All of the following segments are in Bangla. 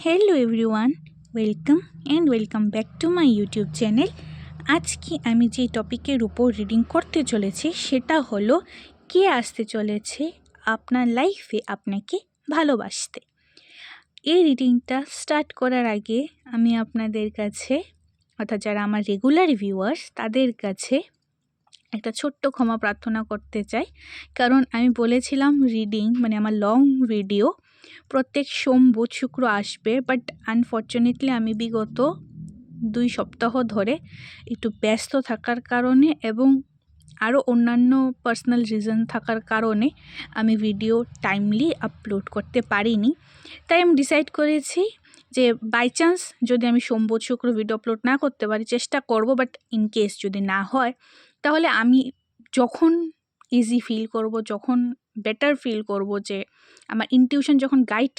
Hello everyone, welcome back to my YouTube channel. আজকে আমি যে টপিকের উপর রিডিং করতে চলেছি সেটা হলো কে আসতে চলেছে আপনার লাইফে আপনাকে ভালোবাসতে। এই রিডিংটা স্টার্ট করার আগে আমি আপনাদের কাছে, অর্থাৎ যারা আমার রেগুলার ভিউয়ার্স, তাদের কাছে একটা ছোট্ট ক্ষমা প্রার্থনা করতে চাই। কারণ আমি বলেছিলাম রিডিং আমার লং ভিডিও প্রত্যেক সোম বুধ শুক্র আসবে, বাট আনফর্চুনেটলি আমি বিগত 2 সপ্তাহ ধরে একটু ব্যস্ত থাকার কারণে এবং আরও অন্যান্য পার্সোনাল রিজন থাকার কারণে আমি ভিডিও টাইমলি আপলোড করতে পারিনি। তাই আমি ডিসাইড করেছি যে বাই চান্স যদি আমি সোম বুধ শুক্র ভিডিও আপলোড না করতে পারি, চেষ্টা করব, বাট ইন কেস যদি না হয় তাহলে আমি যখন ইজি ফিল করব, যখন বেটার ফিল করব, যে আমার ইনটিউশন যখন গাইড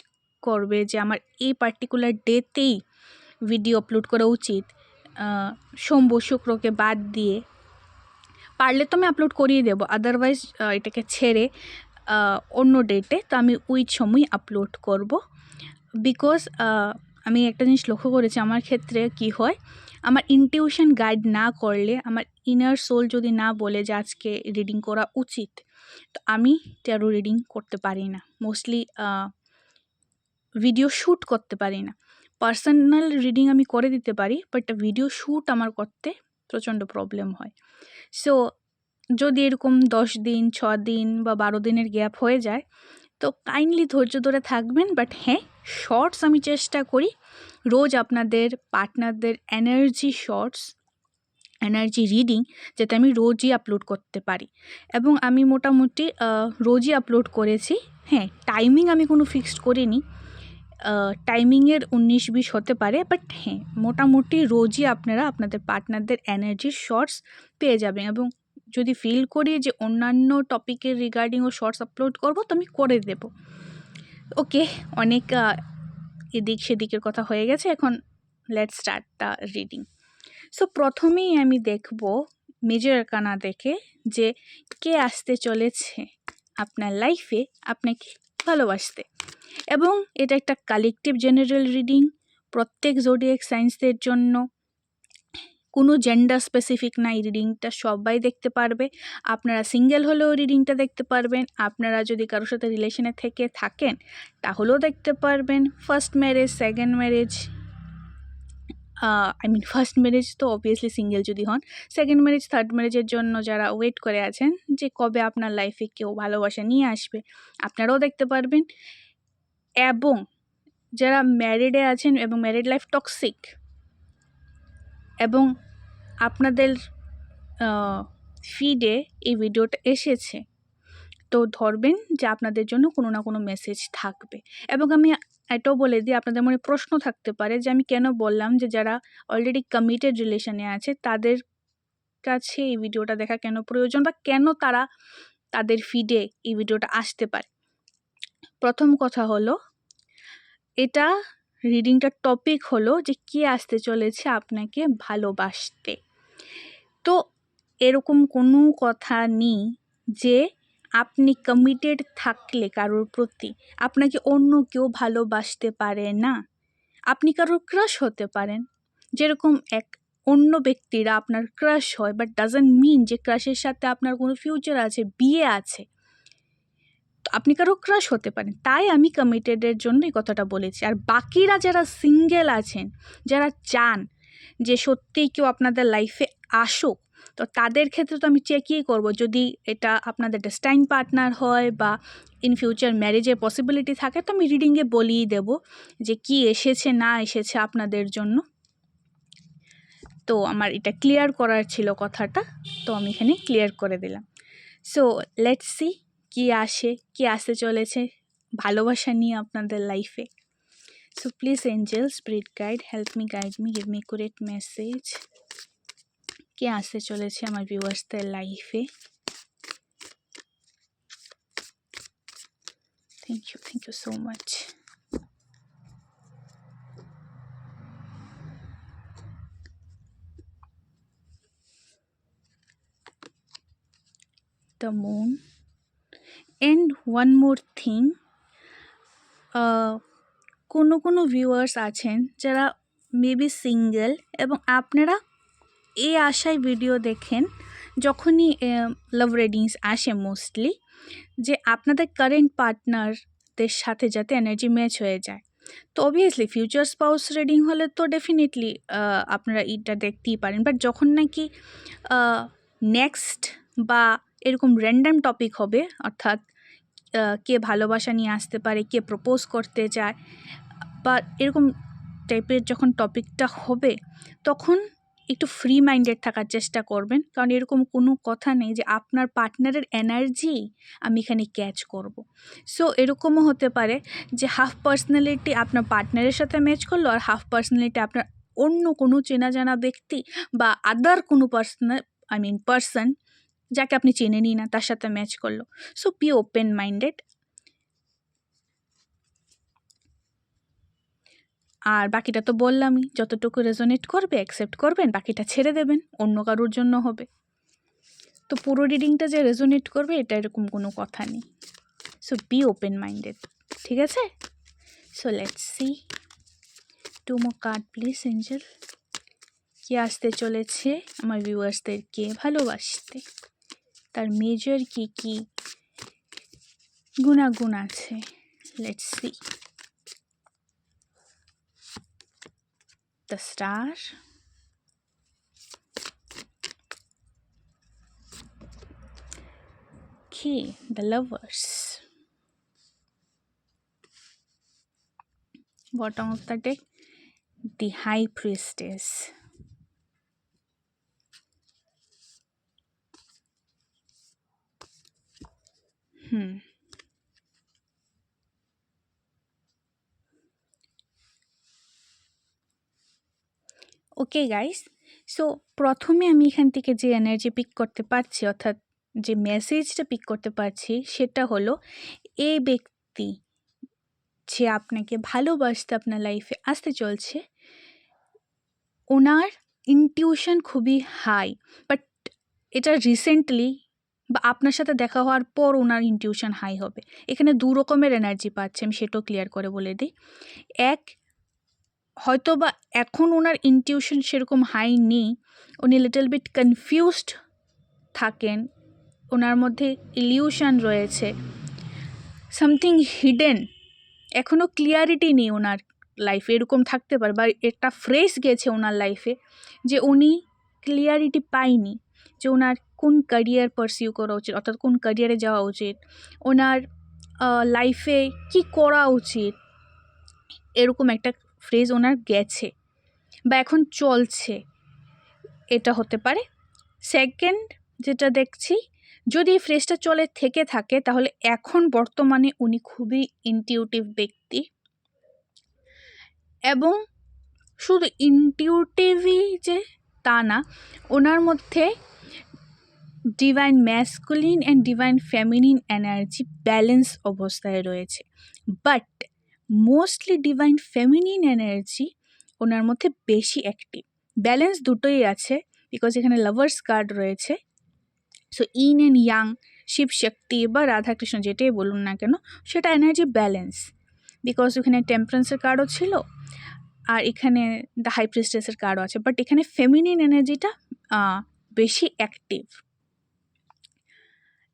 করবে যে আমার এই পার্টিকুলার ডেতেই ভিডিও আপলোড করা উচিত, সোম বুধ শুক্রকে বাদ দিয়ে, পারলে তো আমি আপলোড করিয়ে দেবো, আদারওয়াইজ এটাকে ছেড়ে অন্য ডেটে তো আমি ওই সময় আপলোড করব। বিকজ আমি একটা জিনিস লক্ষ্য করেছি, আমার ক্ষেত্রে কি হয়, আমার ইনটিউশন গাইড না করলে, আমার ইনার সোল যদি না বলে যে আজকে রিডিং করা উচিত, তো আমি ট্যারো রিডিং করতে পারি না, মোস্টলি ভিডিও শ্যুট করতে পারি না। পার্সোনাল রিডিং আমি করে দিতে পারি, বাট ভিডিও শ্যুট আমার করতে প্রচণ্ড প্রবলেম হয়। সো যদি এরকম 10 দিন 6 দিন বা 12 দিনের গ্যাপ হয়ে যায় তো কাইন্ডলি ধৈর্য ধরে থাকবেন। বাট হ্যাঁ, শর্টস আমি চেষ্টা করি রোজ আপনাদের পার্টনারদের এনার্জি রিডিং যাতে আমি রোজই আপলোড করতে পারি, এবং আমি মোটামুটি রোজই আপলোড করেছি। হ্যাঁ, টাইমিং আমি কোনো ফিক্সড করিনি, টাইমিংয়ের 19-20 হতে পারে, বাট হ্যাঁ মোটামুটি রোজই আপনারা আপনাদের পার্টনারদের এনার্জির শর্টস পেয়ে যাবেন। এবং যদি ফিল করি যে অন্যান্য টপিকের রিগার্ডিংও শর্টস আপলোড করব তো আমি করে দেব। ওকে, অনেক এদিক সেদিকের কথা হয়ে গেছে, এখন let's start the reading. So প্রথমেই আমি দেখব মেজর আরকানা দেখে যে কে আসতে চলেছে আপনার লাইফে আপনাকে ভালোবাসতে। এবং এটা একটা কালেকটিভ জেনারেল রিডিং, প্রত্যেক জোডিয়াক সাইন্সদের জন্য, কোনো জেন্ডার স্পেসিফিক না। এই রিডিংটা সবাই দেখতে পারবে। আপনারা সিঙ্গেল হলেও রিডিংটা দেখতে পারবেন, আপনারা যদি কারোর সাথে রিলেশনে থেকে থাকেন তাহলেও দেখতে পারবেন। First marriage, second marriage, first marriage তো অবভিয়াসলি সিঙ্গেল যদি হন, সেকেন্ড ম্যারেজ, থার্ড ম্যারেজের জন্য যারা ওয়েট করে আছেন যে কবে আপনার লাইফে কেউ ভালোবাসা নিয়ে আসবে, আপনারাও দেখতে পারবেন। এবং যারা ম্যারিডে আছেন এবং ম্যারিড লাইফ টক্সিক এবং আপনাদের ফিডে এই ভিডিওটা এসেছে, তো ধরবেন যে আপনাদের জন্য কোনো না কোনো মেসেজ থাকবে। এবং আমি এটাও বলে দিই, আপনাদের মনে প্রশ্ন থাকতে পারে যে আমি কেন বললাম যে যারা অলরেডি কমিটেড রিলেশনে আছে তাদের কাছে এই ভিডিওটা দেখা কেন প্রয়োজন, বা কেন তারা তাদের ফিডে এই ভিডিওটা আসতে পারে। প্রথম কথা হলো, এটা রিডিংটার টপিক হলো যে কে আসতে চলেছে আপনাকে ভালোবাসতে। তো এরকম কোনো কথা নেই যে আপনি কমিটেড থাকলে কারোর প্রতি আপনাকে অন্য কেউ ভালোবাসতে পারে না। আপনি কারোর ক্রাশ হতে পারেন, যেরকম অন্য ব্যক্তিরা আপনার ক্রাশ হয়, বাট ডাজন্ট মিন যে ক্রাশের সাথে আপনার কোনো ফিউচার আছে, বিয়ে আছে। তো আপনি কারো ক্রাশ হতে পারেন, তাই আমি কমিটেডের জন্য এই কথাটা বলেছি। আর বাকিরা যারা সিঙ্গেল আছেন, যারা চান যে সত্যিই কেউ আপনাদের লাইফে আসুক, তো তাদের ক্ষেত্রে তো আমি চেকই করব যদি এটা আপনাদের ডেস্টাইন পার্টনার হয় বা ইন ফিউচার ম্যারেজের পসিবিলিটি থাকে, তো আমি রিডিংয়ে বলিয়ে দেব যে কি এসেছে না এসেছে আপনাদের জন্য। তো আমার এটা ক্লিয়ার করার ছিল কথাটা, তো আমি এখানে ক্লিয়ার করে দিলাম। সো লেটস সি কি আসতে চলেছে ভালোবাসা নিয়ে আপনাদের লাইফে। So please angel, spirit guide, help me, guide me, give me accurate message. কে আসতে চলেছে আমার ভিউয়ার্সদের লাইফে। Thank you so much. The moon. And one more thing, কোনো ভিউয়ার্স আছেন যারা মেবি সিঙ্গেল, এবং আপনারা এই আশায় ভিডিও দেখেন যখনই লাভ রিডিংস আসে মোস্টলি, যে আপনাদের কারেন্ট পার্টনারদের সাথে যাতে এনার্জি ম্যাচ হয়ে যায়। তো অবভিয়াসলি ফিউচার স্পাউস রিডিং হলে তো ডেফিনেটলি আপনারা এটা দেখতেই পারেন, বাট যখন নাকি নেক্সট বা এরকম র্যান্ডাম টপিক হবে, অর্থাৎ কে ভালোবাসা নিয়ে আসতে পারে, কে প্রপোজ করতে চায়, বা এরকম টাইপের যখন টপিকটা হবে, তখন একটু ফ্রি মাইন্ডেড থাকার চেষ্টা করবেন, কারণ এরকম কোনো কথা নেই যে আপনার পার্টনারের এনার্জি আমি এখানে ক্যাচ করব। সো এরকমও হতে পারে যে হাফ পার্সোনালিটি আপনার পার্টনারের সাথে ম্যাচ করলো, আর হাফ পার্সোনালিটি আপনার অন্য কোনো চেনা জানা ব্যক্তি বা আদার কোনো পার্সন যাকে আপনি চেনেনই না তার সাথে ম্যাচ করলো। So be open minded. আর বাকিটা তো বললামই, যতটুকু রেজোনেট করবে অ্যাকসেপ্ট করবেন, বাকিটা ছেড়ে দেবেন, অন্য কারোর জন্য হবে। তো পুরো রিডিংটা যে রেজোনেট করবে এটা এরকম কোনো কথা নেই। সো বি ওপেন মাইন্ডেড, ঠিক আছে? So let's see 2 more card please Angel. কি আসতে চলেছে আমার ভিউয়ার্সদেরকে ভালোবাসতে, তার মেজর কি কি গুণাগুণ আছে, let's see. The Star, okay, the Lovers, bottom of the deck, the High Priestess, okay guys, so প্রথমে আমি এখান থেকে যে এনার্জি পিক করতে পারছি, অর্থাৎ যে মেসেজটা পিক করতে পারছি, সেটা হলো এই ব্যক্তি যে আপনাকে ভালোবাসতে আপনার লাইফে আসতে চলছে, ওনার ইনটিউশন খুবই হাই, বাট এটা রিসেন্টলি বা আপনার সাথে দেখা হওয়ার পর ওনার ইনটিউশন হাই হবে। এখানে দু রকমের এনার্জি পাচ্ছে, আমি সেটাও ক্লিয়ার করে বলে দিই। এক, হয়তো বা এখন ওনার ইনটিউশন সেরকম হাই নেই, উনি লিটল বিট কনফিউজড থাকেন, ওনার মধ্যে ইলিউশন রয়েছে, সামথিং হিডেন, এখনও ক্লিয়ারিটি নেই ওনার লাইফে, এরকম থাকতে পারে, বা একটা ফ্রেজ গেছে ওনার লাইফে যে উনি ক্লিয়ারিটি পায়নি যে ওনার কোন ক্যারিয়ার পারসিউ করা উচিত, অর্থাৎ কোন ক্যারিয়ারে যাওয়া উচিত, ওনার লাইফে কি করা উচিত, এরকম একটা ফ্রেজ ওনার গেছে বা এখন চলছে, এটা হতে পারে। সেকেন্ড যেটা দেখছি, যদি এই ফ্রেজটা চলে থেকে থাকে, তাহলে এখন বর্তমানে উনি খুবই ইনটিউটিভ ব্যক্তি, এবং শুধু ইনটিউটিভই যে তা না, ওনার মধ্যে divine masculine and divine feminine energy balance অবস্থায় রয়েছে, but mostly divine feminine energy ওনার মধ্যে বেশি অ্যাক্টিভ। ব্যালেন্স দুটোই আছে, বিকজ এখানে লাভার্স কার্ড রয়েছে। So yin and yang, Shiv Shakti বা রাধাকৃষ্ণ যেটাই বলুন না কেন, সেটা এনার্জি ব্যালেন্স, বিকজ ওখানে টেম্পারেন্সের কার্ডও ছিল, আর এখানে দ্য হাই প্রিস্টেসের কার্ডও আছে, বাট এখানে ফেমিনিন এনার্জিটা বেশি অ্যাক্টিভ।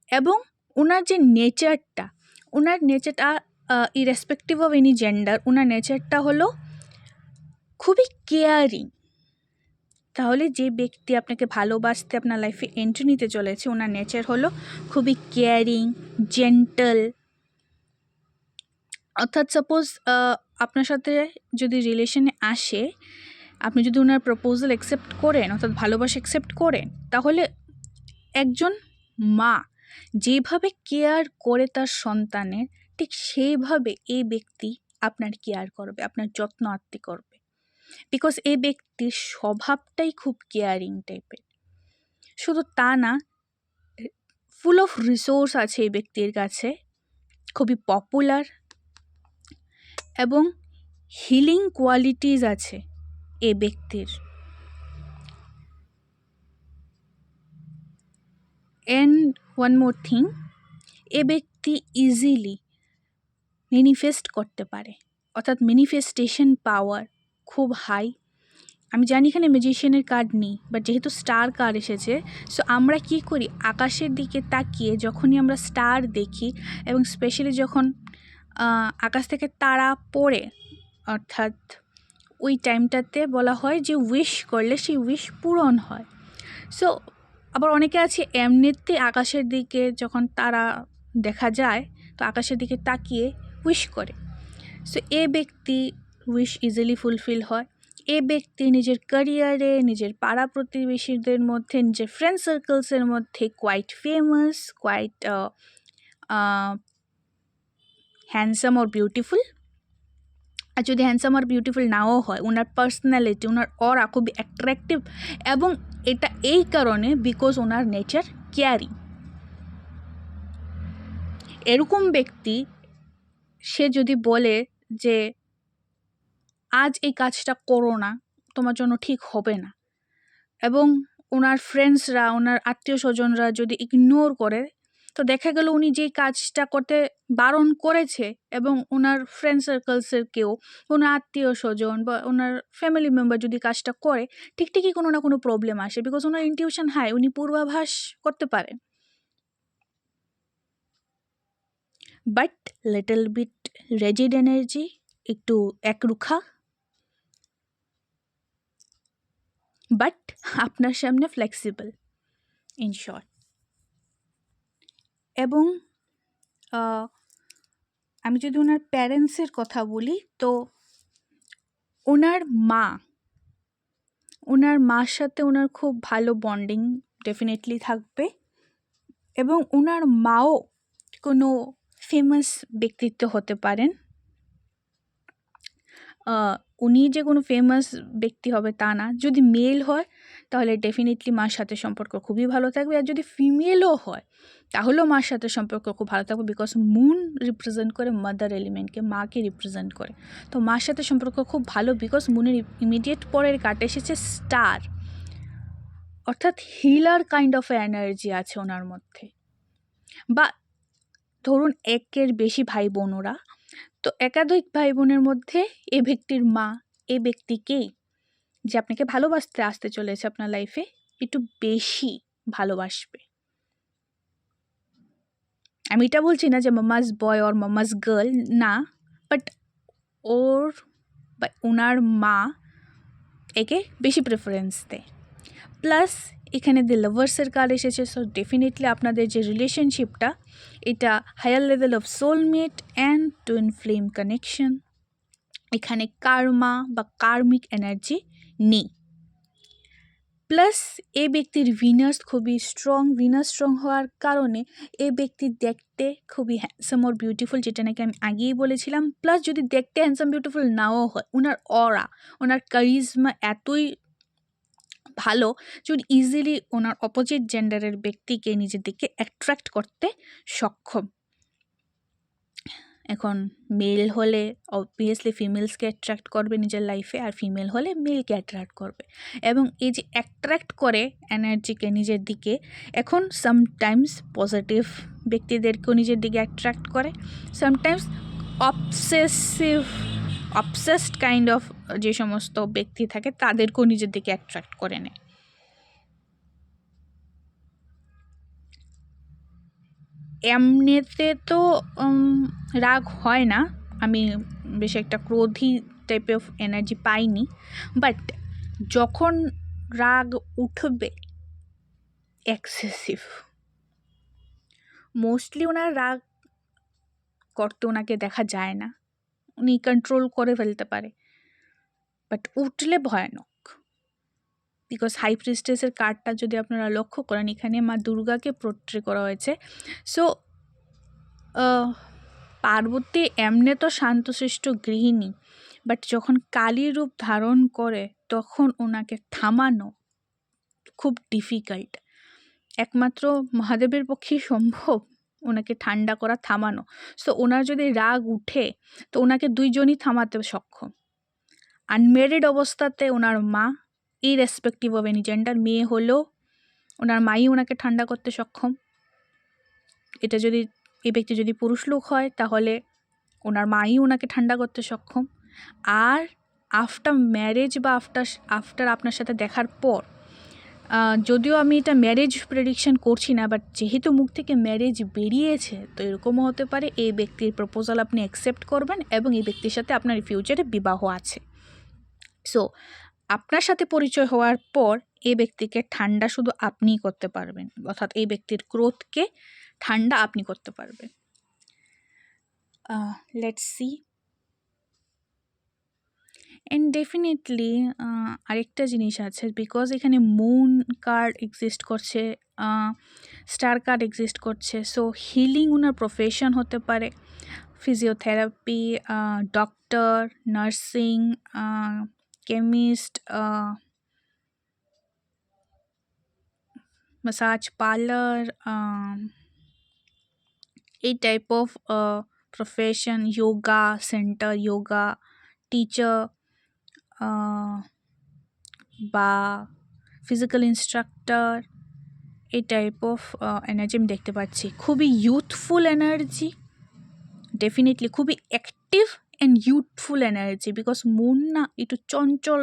এবং ওনার যে নেচারটা, ইরেসপেক্টিভ অফ এনি জেন্ডার, ওনার নেচারটা হলো খুবই কেয়ারিং। তাহলে যে ব্যক্তি আপনাকে ভালোবাসতে আপনার লাইফে এন্ট্রি নিতে চলেছে, ওনার নেচার হলো খুবই কেয়ারিং, জেন্টল। অর্থাৎ সাপোজ আপনার সাথে যদি রিলেশনে আসে, আপনি যদি ওনার প্রপোজাল অ্যাকসেপ্ট করেন, অর্থাৎ ভালোবাসা অ্যাকসেপ্ট করেন, তাহলে একজন মা যেভাবে কেয়ার করে তার সন্তানের, ঠিক সেইভাবে এই ব্যক্তি আপনার কেয়ার করবে, আপনার যত্ন আত্তি করবে, বিকজ এই ব্যক্তির স্বভাবটাই খুব কেয়ারিং টাইপের। শুধু তা না, ফুল অফ রিসোর্স আছে এই ব্যক্তির কাছে, খুবই পপুলার, এবং হিলিং কোয়ালিটিস আছে এই ব্যক্তির। অ্যান্ড ওয়ান মোর থিং, এ ব্যক্তি ইজিলি ম্যানিফেস্ট করতে পারে, অর্থাৎ ম্যানিফেস্টেশন পাওয়ার খুব হাই। আমি জানি এখানে ম্যাজিশিয়ানের কার্ড নেই, বাট যেহেতু স্টার কার্ড এসেছে, সো আমরা কি করি, আকাশের দিকে তাকিয়ে যখনই আমরা স্টার দেখি এবং স্পেশালি যখন আকাশ থেকে তারা পড়ে, অর্থাৎ ওই টাইমটাতে বলা হয় যে উইশ করলে সেই উইশ পূরণ হয়। সো আবার অনেকে আছে এমনিতে আকাশের দিকে যখন তারা দেখা যায় তো আকাশের দিকে তাকিয়ে উইশ করে। সো এ ব্যক্তি উইশ ইজিলি ফুলফিল হয়। এ ব্যক্তি নিজের ক্যারিয়ারে, নিজের পাড়া প্রতিবেশীদের মধ্যে, নিজের ফ্রেন্ড সার্কেলসের মধ্যে quite famous, quite handsome or beautiful. আর যদি হ্যান্ডসাম আর বিউটিফুল নাও হয়, ওনার পার্সোনালিটি, ওনার অরা খুবই অ্যাট্রাকটিভ, এবং এটা এই কারণে বিকজ ওনার নেচার ক্যারি। এরকম ব্যক্তি সে যদি বলে যে আজ এই কাজটা করো না, তোমার জন্য ঠিক হবে না, এবং ওনার ফ্রেন্ডসরা, ওনার আত্মীয় স্বজনরা যদি ইগনোর করে, তো দেখা গেল উনি যেই কাজটা করতে বারণ করেছে এবং ওনার ফ্রেন্ড সার্কেলসের কেউ, ওনার আত্মীয় স্বজন বা ওনার ফ্যামিলি মেম্বার যদি কাজটা করে, ঠিকই কোনো না কোনো প্রবলেম আসে, বিকজ ওনার ইনটিউশন হাই, উনি পূর্বাভাস করতে পারেন। বাট লিটল বিট রেজিড এনার্জি, একটু একরুখা, বাট আপনার সামনে ফ্লেক্সিবল, ইন শর্ট। এবং আমি যদি ওনার প্যারেন্টসের কথা বলি, তো ওনার মার সাথে ওনার খুব ভালো বন্ডিং ডেফিনেটলি থাকবে, এবং ওনার মাও কোনো ফেমাস ব্যক্তিত্ব হতে পারেন। উনি যে কোনো ফেমাস ব্যক্তি হবে তা না। যদি মেল হয় তাহলে ডেফিনেটলি মার সাথে সম্পর্ক খুবই ভালো থাকবে, আর যদি ফিমেলও হয় তাহলেও মার সাথে সম্পর্ক খুব ভালো থাকবে, বিকজ মুন রিপ্রেজেন্ট করে মাদার এলিমেন্টকে, মাকে রিপ্রেজেন্ট করে। তো মার সাথে সম্পর্ক খুব ভালো, বিকজ মুনের ইমিডিয়েট পরের কাটে এসেছে স্টার, অর্থাৎ হিলার কাইন্ড অফ এনার্জি আছে ওনার মধ্যে। বা ধরুন একের বেশি ভাই বোনরা, তো একাধিক ভাই বোনের মধ্যে এ ব্যক্তির মা এ ব্যক্তিকেই, যে আপনাকে ভালোবাসতে আসতে চলেছে আপনার লাইফে, একটু বেশি ভালোবাসবে। আমি এটা বলছি না যে mama's boy or mama's girl, না, বাট ওর বা ওনার মা একে বেশি প্রেফারেন্স দেয়। প্লাস এখানে দি লাভার্সের কার্ড এসেছে, সো ডেফিনেটলি আপনাদের যে রিলেশনশিপটা, এটা higher level of soulmate and twin flame connection. এখানে কার্মা বা কার্মিক এনার্জি নেই। প্লাস এ ব্যক্তির ভিনাস খুবই স্ট্রং, ভিনাস স্ট্রং হওয়ার কারণে এ ব্যক্তি দেখতে খুবই হ্যান্ডসাম ওর বিউটিফুল, যেটা নাকি আমি আগেই বলেছিলাম। প্লাস যদি দেখতে হ্যান্ডসাম বিউটিফুল নাও হয়, ওনার অরা, ওনার কারিজমা এতই ভালো যে উনি ইজিলি ওনার অপোজিট জেন্ডারের ব্যক্তিকে নিজের দিকে অ্যাট্রাক্ট করতে সক্ষম। এখন মেল হলে অবভিয়াসলি ফিমেলসকে অ্যাট্রাক্ট করবে নিজের লাইফে, আর ফিমেল হলে মেলকে অ্যাট্রাক্ট করবে, এবং এই যে অ্যাট্রাক্ট করে এনার্জিকে নিজের দিকে, এখন সামটাইমস পজিটিভ ব্যক্তিদেরকেও নিজের দিকে অ্যাট্রাক্ট করে, সামটাইমস অবসেসড কাইন্ড অফ যে সমস্ত ব্যক্তি থাকে তাদেরকেও নিজের দিকে অ্যাট্রাক্ট করে নেয়। এমনিতে তো রাগ হয় না, আমি বেশ একটা ক্রোধী টাইপ অফ এনার্জি পাইনি, বাট যখন রাগ উঠবে এক্সেসিভ, মোস্টলি ওনার রাগ করতে ওনাকে দেখা যায় না, উনি কন্ট্রোল করে ফেলতে পারে, বাট উঠলে ভয়ানক। বিকজ হাই প্রিস্টেসের কার্ডটা যদি আপনারা লক্ষ্য করেন, এখানে মা দুর্গাকে পোট্রে করা হয়েছে। সো পার্বতী এমনি তো শান্তশিষ্ট গৃহিণী, বাট যখন কালী রূপ ধারণ করে তখন ওনাকে থামানো খুব ডিফিকাল্ট। একমাত্র মহাদেবের পক্ষেই সম্ভব ওনাকে ঠান্ডা করা, থামানো। সো ওনার যদি রাগ উঠে তো ওনাকে দুইজনই থামাতে সক্ষম। আনমেরিড অবস্থাতে ওনার মা, ইররেসপেক্টিভ অফ এনি জেন্ডার, মেয়ে হলেও ওনার মাই ওনাকে ঠান্ডা করতে সক্ষম। এটা যদি এই ব্যক্তি যদি পুরুষ লোক হয় তাহলে ওনার মাই ওনাকে ঠান্ডা করতে সক্ষম। আর আফটার ম্যারেজ বা আফটার আপনার সাথে দেখার পর, যদিও আমি এটা ম্যারেজ প্রেডিকশন করছি না, বাট যেহেতু মুখ থেকে ম্যারেজ বেরিয়েছে, তো এরকমও হতে পারে এই ব্যক্তির প্রপোজাল আপনি অ্যাকসেপ্ট করবেন এবং এই ব্যক্তির সাথে আপনার ফিউচারে বিবাহ আছে। সো আপনার সাথে পরিচয় হওয়ার পর এই ব্যক্তিকে ঠান্ডা শুধু আপনিই করতে পারবেন, অর্থাৎ এই ব্যক্তির ক্রোধকে ঠান্ডা আপনি করতে পারবেন। Let's see. অ্যান্ড ডেফিনেটলি আরেকটা জিনিস আছে, বিকজ এখানে মুন কার্ড এক্সিস্ট করছে, স্টার কার্ড এক্সিস্ট করছে, সো হিলিং ওনার প্রফেশন হতে পারে, physiotherapy, doctor, nursing, chemist, massage parlor, এই type of profession, yoga centre, yoga teacher বা ফিজিক্যাল ইনস্ট্রাক্টর, এই টাইপ অফ এনার্জি আমি দেখতে পাচ্ছি। খুবই ইউথফুল এনার্জি, ডেফিনেটলি খুবই active and youthful energy, because মন না একটু চঞ্চল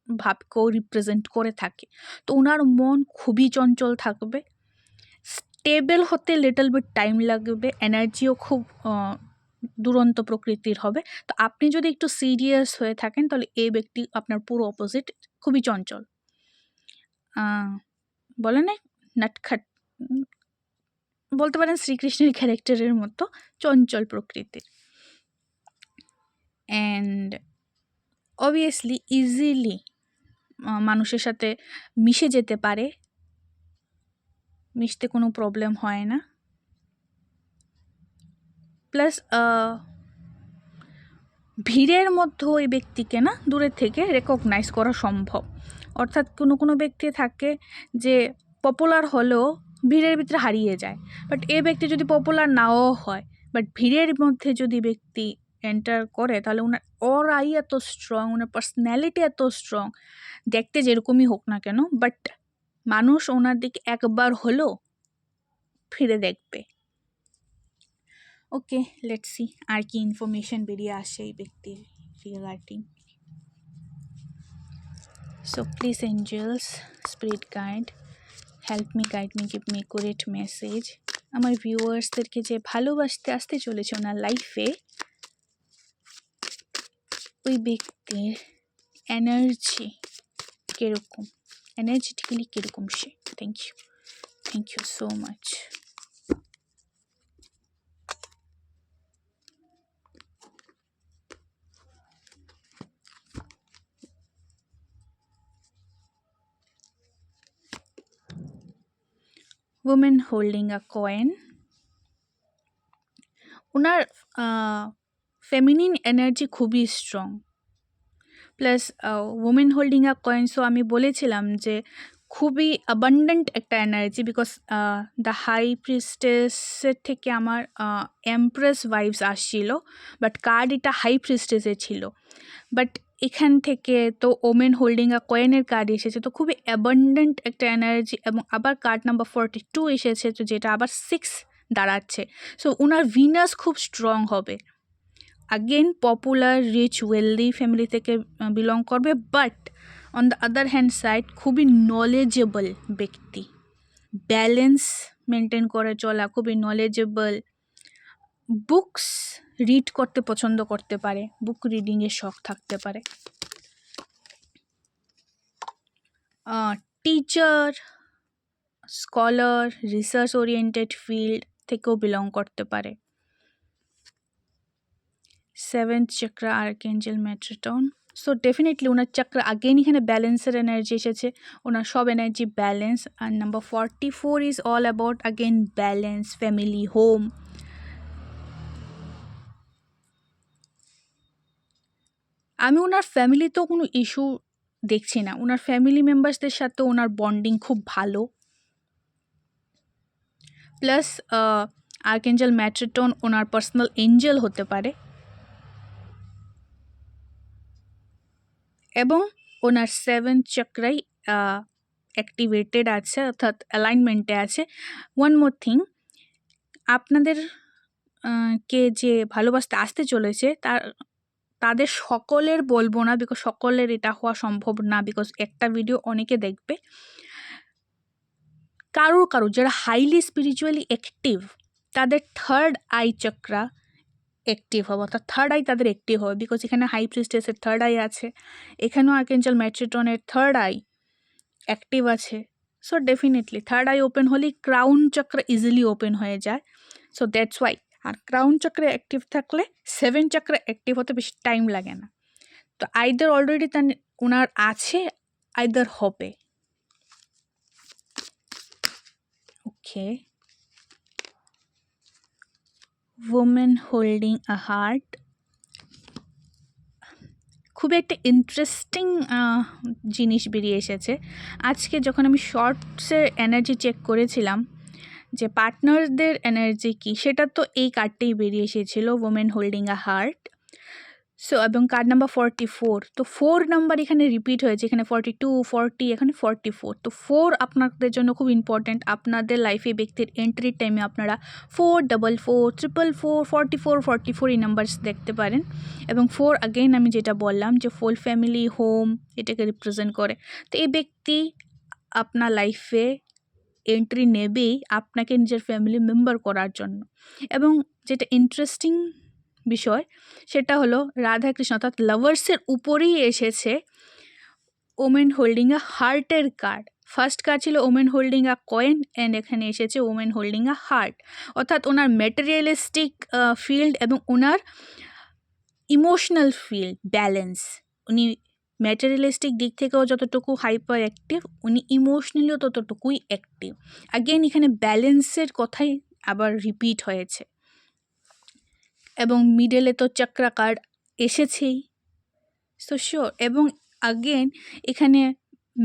ভাবকেও রিপ্রেজেন্ট করে থাকে, তো ওনার মন খুবই চঞ্চল থাকবে, স্টেবল হতে লিটল বিট টাইম লাগবে, এনার্জিও খুব দুরন্ত প্রকৃতির হবে। তো আপনি যদি একটু সিরিয়াস হয়ে থাকেন তাহলে এই ব্যক্তি আপনার পুরো অপোজিট, খুবই চঞ্চল, বলে না নাটখাট, বলতে পারেন শ্রীকৃষ্ণের ক্যারেক্টারের মতো চঞ্চল প্রকৃতির। অ্যান্ড অবভিয়াসলি ইজিলি মানুষের সাথে মিশে যেতে পারে, মিশতে কোনো প্রবলেম হয় না। প্লাস ভিড়ের মধ্যেও এই ব্যক্তিকে না দূরের থেকে রেকগনাইজ করা সম্ভব, অর্থাৎ কোনো ব্যক্তি থাকে যে পপুলার হলেও ভিড়ের ভিতরে হারিয়ে যায়, বাট এই ব্যক্তি যদি পপুলার নাও হয়, বাট ভিড়ের মধ্যে যদি ব্যক্তি এন্টার করে, তাহলে ওর আই এত স্ট্রং, ওনার পার্সোনালিটি এত স্ট্রং, দেখতে যেরকমই হোক না কেন, বাট মানুষ ওনার দিকে একবার হলেও ফিরে দেখবে। ওকে, লেটস সি আর কি ইনফরমেশন বেরিয়ে আসে এই ব্যক্তির regarding. So please angels, spirit guide, help me, guide me, give me accurate message. আমার ভিউয়ার্সদেরকে যে ভালোবাসতে আসতে চলেছে ওনার লাইফে, ওই ব্যক্তির এনার্জি কীরকম, এনার্জেটিক্যালি কীরকম সে। Thank you so much. woman holding a coin, ওনার ফেমিনিন এনার্জি খুবই strong, plus women holding a coin, so আমি বলেছিলাম যে খুবই অ্যাবান্ডেন্ট একটা এনার্জি, বিকজ দ্য হাই প্রিস্টেসের থেকে আমার এমপ্রেস ভাইবস আসছিল, বাট কার্ড এটা হাই প্রিস্টেসে ছিল, বাট এখান থেকে তো ওমেন হোল্ডিং আ কয়েনের কার্ড এসেছে, তো খুবই অ্যাবান্ডেন্ট একটা এনার্জি, এবং আবার কার্ড নাম্বার 42 এসেছে, তো যেটা আবার 6 দাঁড়াচ্ছে, সো ওনার ভিনাস খুব স্ট্রং হবে। Again popular, rich, wealthy family থেকে বিলং করবে, but on the other hand side খুবই নলেজেবল ব্যক্তি, ব্যালেন্স মেনটেন করে চলা, খুবই নলেজেবল, বুকস রিড করতে পছন্দ করতে পারে, বুক রিডিংয়ের শখ থাকতে পারে, teacher, scholar, research oriented field থেকেও বিলং করতে পারে। 7th চক্র আর্কএঞ্জেল মেট্রোটন, সো ডেফিনেটলি ওনার চক্র আগেন এখানে ব্যালেন্সের এনার্জি এসেছে, ওনার সব এনার্জি ব্যালেন্স। আর number 44 is all about again balance, family, home. আমি ওনার ফ্যামিলিতেও কোনো ইস্যু দেখছি না, ওনার ফ্যামিলি মেম্বার্সদের সাথে ওনার বন্ডিং খুব ভালো, প্লাস আর্কএঞ্জেল মেট্রোটন ওনার পার্সোনাল এঞ্জেল হতে পারে, এবং ওনার 7th চক্রাই অ্যাক্টিভেটেড আছে, অর্থাৎ অ্যালাইনমেন্টে আছে। ওয়ান মোর থিং, আপনাদের কে যে ভালোবাসতে আসতে চলেছে তাদের সকলের বলবো না, বিকজ সকলের এটা হওয়া সম্ভব না, বিকজ একটা ভিডিও অনেকে দেখবে। কারোর যারা হাইলি স্পিরিচুয়ালি অ্যাক্টিভ তাদের থার্ড আই চক্রা অ্যাক্টিভ হবে, অর্থাৎ থার্ড আই তাদের অ্যাক্টিভ হবে, বিকজ এখানে হাই প্রিস্টেসের থার্ড আই আছে, এখানেও আর্কেঞ্জেল মেট্রিটনের থার্ড আই অ্যাক্টিভ আছে। So definitely third eye open হলেই ক্রাউন চক্র ইজিলি ওপেন হয়ে যায়। So that's why. আর ক্রাউন চক্রে অ্যাক্টিভ থাকলে 7 চক্রে অ্যাক্টিভ হতে বেশি টাইম লাগে না। তো আইদার অলরেডি ওনার আছে, আইদার হবে। ওকে, woman holding a heart, খুব একটা ইন্টারেস্টিং জিনিস বেরিয়ে এসেছে আজকে যখন আমি শর্টসের এনার্জি চেক করেছিলাম যে পার্টনারদের এনার্জি কী, সেটা তো এই কার্ডটাই বেরিয়ে এসেছিলো, ওমেন হোল্ডিং আ হার্ট। সো এবং কার্ড নাম্বার 44, তো 4 নাম্বার এখানে রিপিট হয়েছে, এখানে 42, 40, এখানে 44। তো 4 আপনাদের জন্য খুব ইম্পর্ট্যান্ট। আপনাদের লাইফে ব্যক্তির এন্ট্রির টাইমে আপনারা 4, 44, 444, 44, 44 এই নাম্বারস দেখতে পারেন। এবং 4 আগেইন আমি যেটা বললাম যে ফুল ফ্যামিলি, হোম, এটাকে রিপ্রেজেন্ট করে। তো এই ব্যক্তি আপনার লাইফে এন্ট্রি নেবেই আপনাকে নিজের ফ্যামিলি মেম্বার করার জন্য। এবং যেটা ইন্টারেস্টিং বিষয় সেটা হলো রাধাকৃষ্ণ অর্থাৎ লাভার্সের উপরেই এসেছে ওমেন হোল্ডিং আ হার্টের কার্ড। ফার্স্ট কার্ড ছিল women holding a coin, and এখানে এসেছে ওমেন হোল্ডিং আ হার্ট। অর্থাৎ ওনার ম্যাটেরিয়ালিস্টিক ফিল্ড এবং ওনার ইমোশনাল ফিল্ড ব্যালেন্স। উনি ম্যাটেরিয়ালিস্টিক দিক থেকেও যতটুকু হাইপার অ্যাক্টিভ, উনি ইমোশনালিও ততটুকুই অ্যাক্টিভ। আগেন এখানে ব্যালেন্সের কথাই আবার রিপিট হয়েছে। এবং মিডলে তো চক্রা কার্ড এসেছেই, সো শিওর। এবং আগেন এখানে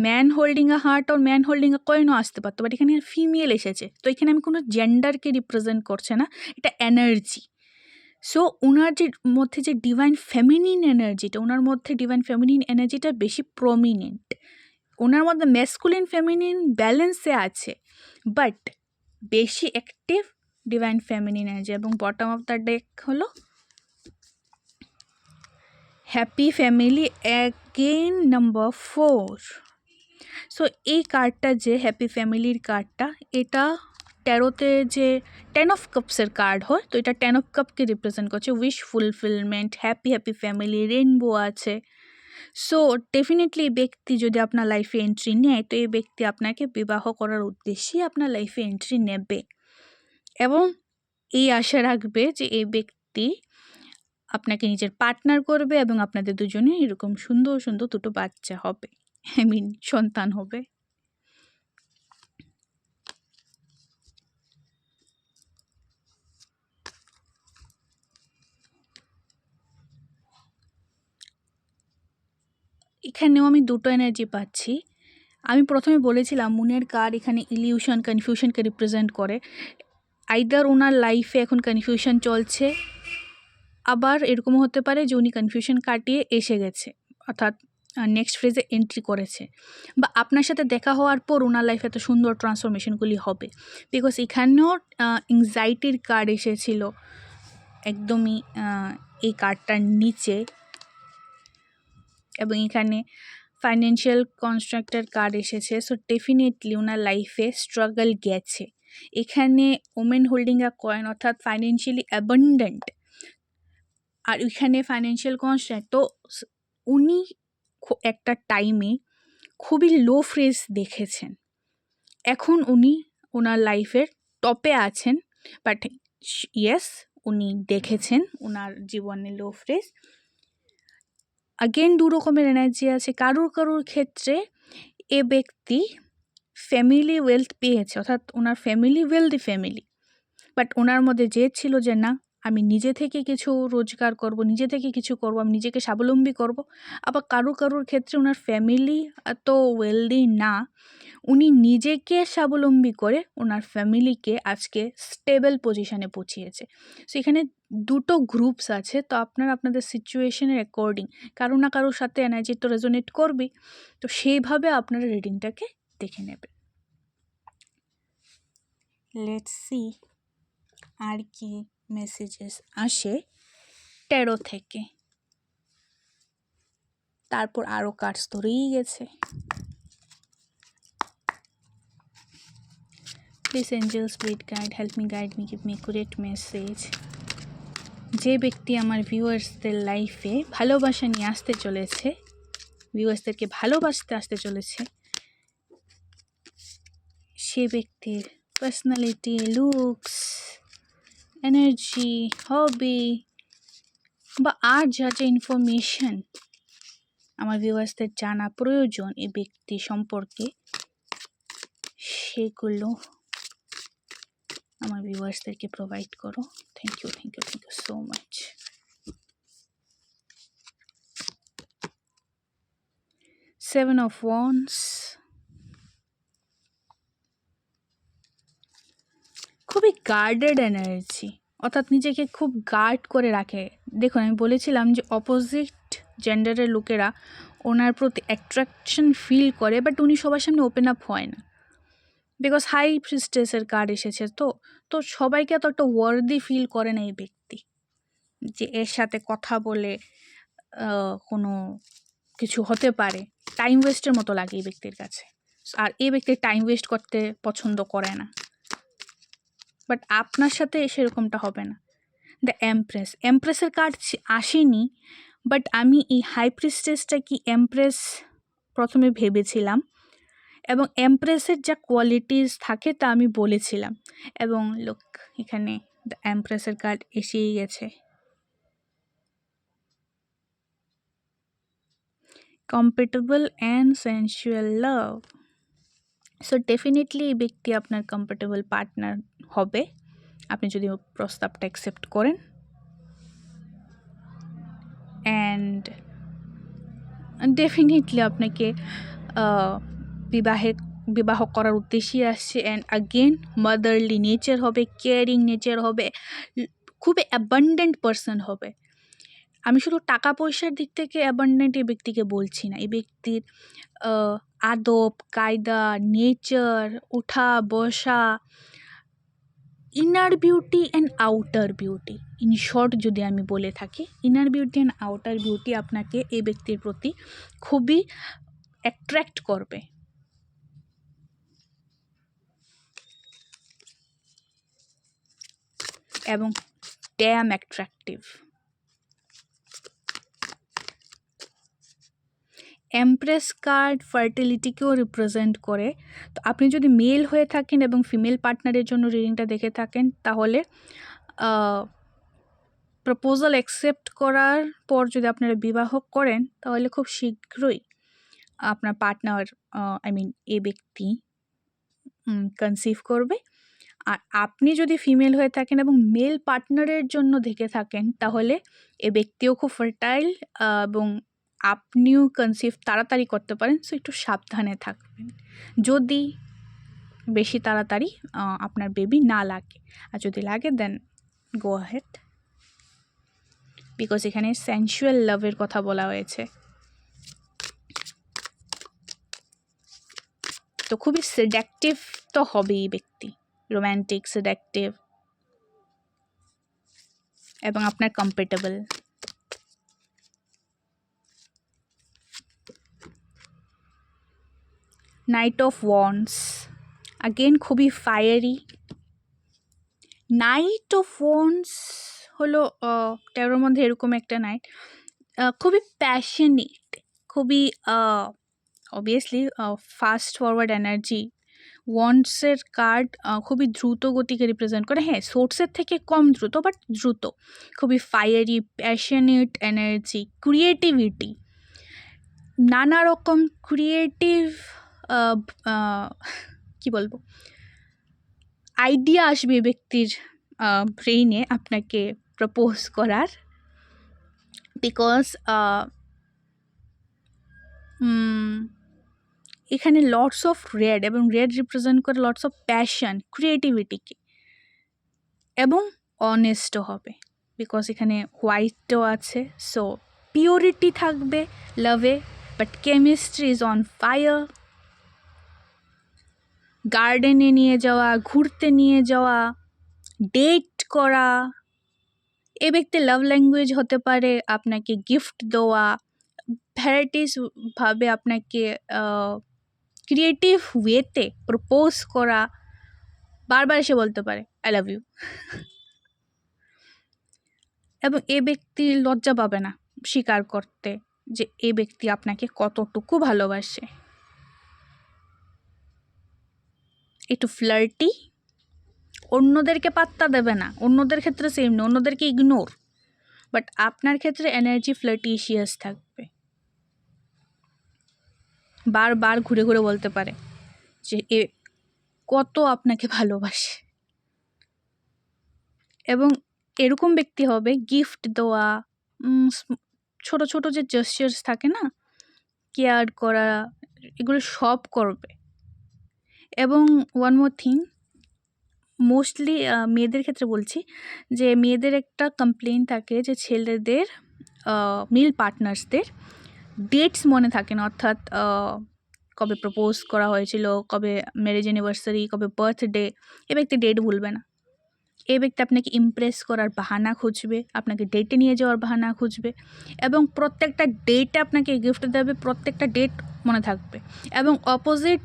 ম্যান হোল্ডিং আ হার্ট আর ম্যান হোল্ডিং আ কয়েনও আসতে পারতো, বাট এখানে ফিমেল এসেছে। তো এখানে আমি কোনো জেন্ডারকে রিপ্রেজেন্ট করছে না, এটা এনার্জি। সো ওনার যে মধ্যে যে ডিভাইন ফেমিনিন এনার্জিটা, ওনার মধ্যে ডিভাইন ফেমিনিন এনার্জিটা বেশি প্রমিনেন্ট। ওনার মধ্যে ম্যাসকুলিন ফেমিনিন ব্যালেন্সে আছে, বাট বেশি অ্যাক্টিভ ডিভাইন ফেমিনিন এনার্জি। এবং বটম অফ দ্য ডেক হলো happy family again number 4। So এই কার্ডটা যে হ্যাপি ফ্যামিলির কার্ডটা, এটা ট্যারোতে যে 10 অফ কাপসের কার্ড হয়, তো এটা 10 অফ কাপকে রিপ্রেজেন্ট করছে, wish fulfilment, happy family, rainbow আছে। সো ডেফিনেটলি এই ব্যক্তি যদি আপনার লাইফে এন্ট্রি নেয়, তো এই ব্যক্তি আপনাকে বিবাহ করার উদ্দেশ্যেই আপনার লাইফে এন্ট্রি নেবে এবং এই আশা রাখবে যে এই ব্যক্তি আপনাকে নিজের পার্টনার করবে এবং আপনাদের দুজনে এরকম সুন্দর সুন্দর দুটো বাচ্চা হবে, সন্তান হবে। এখানেও আমি দুটো এনার্জি পাচ্ছি। আমি প্রথমে বলেছিলাম মুনের কার্ড এখানে ইলিউশন, কনফিউশনকে রিপ্রেজেন্ট করে। আইদার ওনার লাইফে এখন কনফিউশন চলছে, আবার এরকমও হতে পারে যে উনি কনফিউশন কাটিয়ে এসে গেছে, অর্থাৎ নেক্সট ফেজে এন্ট্রি করেছে, বা আপনার সাথে দেখা হওয়ার পর ওনার লাইফে এত সুন্দর ট্রান্সফরমেশনগুলি হবে। বিকজ এখানেও এংজাইটির কার্ড এসেছিল একদমই এই কার্ডটার নিচে, এবং এখানে ফাইন্যান্সিয়াল কনস্ট্রাক্টের কার্ড এসেছে। সো ডেফিনেটলি ওনার লাইফে স্ট্রাগল গেছে। এখানে ওমেন হোল্ডিং আ কয়েন অর্থাৎ ফাইন্যান্সিয়ালি অ্যাবান্ডেন্ট, আর এখানে ফাইন্যান্সিয়াল কনস্ট্যান্ট। তো উনি একটা টাইমে খুবই লো ফ্রেজ দেখেছেন, এখন উনি ওনার লাইফের টপে আছেন, বাট ইয়েস উনি দেখেছেন ওনার জীবনে লো ফ্রেজ। আগেন দু রকমের এনার্জি আছে। কারোর ক্ষেত্রে এ ব্যক্তি ফ্যামিলি ওয়েলথ পেয়েছে, অর্থাৎ ওনার ফ্যামিলি ওয়েলদি ফ্যামিলি, বাট ওনার মধ্যে জেদ ছিল যে না আমি নিজে থেকে কিছু রোজগার করব, নিজে থেকে কিছু করব, আমি নিজেকে স্বাবলম্বী করব। আবার কারোর ক্ষেত্রে ওনার ফ্যামিলি এত ওয়েলদি না, উনি নিজেকে স্বাবলম্বী করে ওনার ফ্যামিলিকে আজকে স্টেবল পজিশনে পৌঁছিয়েছে। সো এখানে দুটো গ্রুপস আছে। তো আপনাদের সিচুয়েশনের অ্যাকর্ডিং কারো না কারোর সাথে এনার্জি তো রেজোনেট করবে, তো সেইভাবে আপনারা রিডিংটাকে দেখে নেবেন। লেটস সি আর কি মেসেজেস আসে ট্যারো থেকে। তারপর আরও কার্ডস তো রয়েই গেছে। Please angel spirit guide help me guide me give me accurate message. যে ব্যক্তি আমার ভিউয়ার্সদের লাইফে ভালোবাসা নিয়ে আসতে চলেছে, ভিউয়ার্সদেরকে ভালোবাসতে আসতে চলেছে, সে ব্যক্তির পার্সোনালিটি, লুকস, এনার্জি, হবি বা আর যা যা ইনফরমেশন আমার ভিউয়ার্সদের জানা প্রয়োজন এই ব্যক্তি সম্পর্কে, সেগুলো আমার ভিউয়ার্সদেরকে প্রোভাইড করো। Thank you so much. Seven of wands, খুবই গার্ডেড এনার্জি, অর্থাৎ নিজেকে খুব গার্ড করে রাখে। দেখুন, আমি বলেছিলাম যে অপোজিট জেন্ডারের লোকেরা ওনার প্রতি অ্যাট্রাকশন ফিল করে, বাট উনি সবার সামনে ওপেন আপ হয় না, বিকজ হাই প্রিস্টেসের কার্ড এসেছে। তো সবাইকে তো একটা ওয়ার্দি ফিল করে না এই ব্যক্তি, যে এর সাথে কথা বলে কোনো কিছু হতে পারে। টাইম ওয়েস্টের মতো লাগে এই ব্যক্তির কাছে, আর এই ব্যক্তি টাইম ওয়েস্ট করতে পছন্দ করে না। বাট আপনার সাথে সেরকমটা হবে না। দ্য এমপ্রেসের কার্ড আসেনি, বাট আমি এই হাই প্রিস্টেসটা কি এমপ্রেস প্রথমে ভেবেছিলাম, এবং এমপ্রেসের যা কোয়ালিটিস থাকে তা আমি বলেছিলাম। এবং লোক, এখানে দ্য এমপ্রেসের কার্ড এসেই গেছে। Compatible and sensual love. So definitely এই ব্যক্তি আপনার কম্প্যাটেবল পার্টনার হবে, আপনি যদি প্রস্তাবটা অ্যাকসেপ্ট করেন। অ্যান্ড ডেফিনেটলি আপনাকে বিবাহ করার উদ্দেশ্যেই আসছে। অ্যান্ড আগেন মাদারলি নেচার হবে, কেয়ারিং নেচার হবে, খুবই অ্যাবান্ডেন্ট পারসন হবে। আমি শুধু টাকা পয়সার দিক থেকে অ্যাবান্ডেন্ট এই ব্যক্তিকে বলছি না, এই ব্যক্তির আদব কায়দা, নেচার, ওঠা বসা, inner beauty and outer beauty, in short যদি আমি বলে থাকি, inner beauty and outer beauty আপনাকে এই ব্যক্তির প্রতি খুবই অ্যাট্রাক্ট করবে। এবং ড্যাম অ্যাট্রাকটিভ। এমপ্রেস কার্ড ফার্টিলিটিকেও রিপ্রেজেন্ট করে। তো আপনি যদি মেল হয়ে থাকেন এবং ফিমেল পার্টনারের জন্য রিডিংটা দেখে থাকেন, তাহলে প্রপোজাল অ্যাকসেপ্ট করার পর যদি আপনারা বিবাহ করেন, তাহলে খুব শীঘ্রই আপনার পার্টনার, এই ব্যক্তি কনসিভ করবে। আর আপনি যদি ফিমেল হয়ে থাকেন এবং মেল পার্টনারের জন্য দেখে থাকেন, তাহলে এ ব্যক্তিও খুব ফার্টাইল এবং আপনিও কনসিভ তাড়াতাড়ি করতে পারেন। সো একটু সাবধানে থাকবেন যদি বেশি তাড়াতাড়ি আপনার বেবি না লাগে। আর যদি লাগে দেন গো আহেড, বিকজ এখানে সেন্সুয়াল লাভের কথা বলা হয়েছে। তো খুবই সেডাকটিভ তো হবেই ব্যক্তি, রোম্যান্টিক, সেডাকটিভ এবং আপনার compatible. Knight of wands, again খুবই ফায়ারি। নাইট অফ ওয়ান্ডস হলো ট্যারোর মধ্যে এরকম একটা নাইট, খুবই প্যাশনেট, খুবই অবভিয়াসলি ফাস্ট ফরওয়ার্ড এনার্জি। ওয়ান্ডসের কার্ড খুবই দ্রুত গতিকে রিপ্রেজেন্ট করে। হ্যাঁ, সোর্সের থেকে কম দ্রুত, বাট দ্রুত। খুবই ফায়ারি, প্যাশনেট এনার্জি, ক্রিয়েটিভিটি, নানা রকম ক্রিয়েটিভ কি বলবো, আইডিয়া আসবে ব্যক্তির ব্রেইনে আপনাকে প্রপোজ করার। বিকজ এখানে লটস অফ রেড, এবং রেড রিপ্রেজেন্ট করে লটস অফ প্যাশন, ক্রিয়েটিভিটিকে, এবং অনেস্টও হবে, বিকজ এখানে হোয়াইটও আছে। সো পিওরিটি থাকবে লাভে, but chemistry is on fire. গার্ডেনে নিয়ে যাওয়া, ঘুরতে নিয়ে যাওয়া, ডেট করা, এই ব্যক্তির লাভ ল্যাঙ্গুয়েজ হতে পারে আপনাকে গিফট দেওয়া, ভ্যারাইটিস ভাবে আপনাকে ক্রিয়েটিভ ওয়েতে প্রপোজ করা, বারবার এসে বলতে পারে আই লাভ ইউ। এবং এ ব্যক্তি লজ্জা পাবে না স্বীকার করতে যে এ ব্যক্তি আপনাকে কতটুকু ভালোবাসে। একটু ফ্লার্টি, অন্যদেরকে পাত্তা দেবে না, অন্যদের ক্ষেত্রে সেম না, অন্যদেরকে ইগনোর, বাট আপনার ক্ষেত্রে এনার্জি ফ্লার্টিশিয়াস থাকবে। বারবার ঘুরে ঘুরে বলতে পারে যে এ কত আপনাকে ভালোবাসে। এবং এরকম ব্যক্তি হবে গিফট দেওয়া, ছোট ছোট যে জেস্চার্স থাকে না, কেয়ার করা, এগুলো সব করবে। এবং ওয়ান মোর থিং, মোস্টলি মেয়েদের ক্ষেত্রে বলছি, যে মেয়েদের একটা কমপ্লেন থাকে যে ছেলেদের মেল পার্টনার্সদের ডেটস মনে থাকে না, অর্থাৎ কবে প্রপোজ করা হয়েছিল, কবে ম্যারেজ অ্যানিভার্সারি, কবে বার্থডে, এ ব্যক্তি ডেট ভুলবে না। এই ব্যক্তি আপনাকে ইমপ্রেস করার বাহানা খুঁজবে, আপনাকে ডেটে নিয়ে যাওয়ার বাহানা খুঁজবে, এবং প্রত্যেকটা ডেটে আপনাকে গিফট দেবে, প্রত্যেকটা ডেট মনে থাকবে। এবং অপোজিট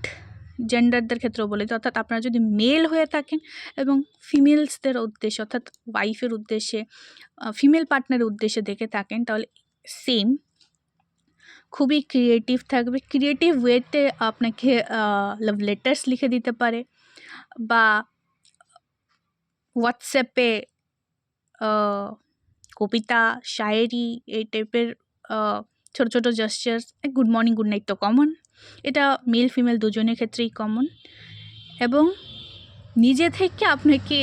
জেন্ডারদের ক্ষেত্রেও বলি, অর্থাৎ আপনারা যদি মেল হয়ে থাকেন এবং ফিমেলসদের উদ্দেশ্যে, অর্থাৎ ওয়াইফের উদ্দেশ্যে, ফিমেল পার্টনারের উদ্দেশ্যে দেখে থাকেন, তাহলে সেম খুবই ক্রিয়েটিভ থাকবে। ক্রিয়েটিভ ওয়েতে আপনাকে লাভ লেটার্স লিখে দিতে পারে, বা হোয়াটসঅ্যাপে কবিতা, শায়েরি, এই টাইপের ছোটো ছোটো জেস্চার্স। গুড মর্নিং, গুড নাইট তো কমন, এটা মেল ফিমেল দুজনের ক্ষেত্রেই কমন। এবং নিজে থেকে আপনাকে,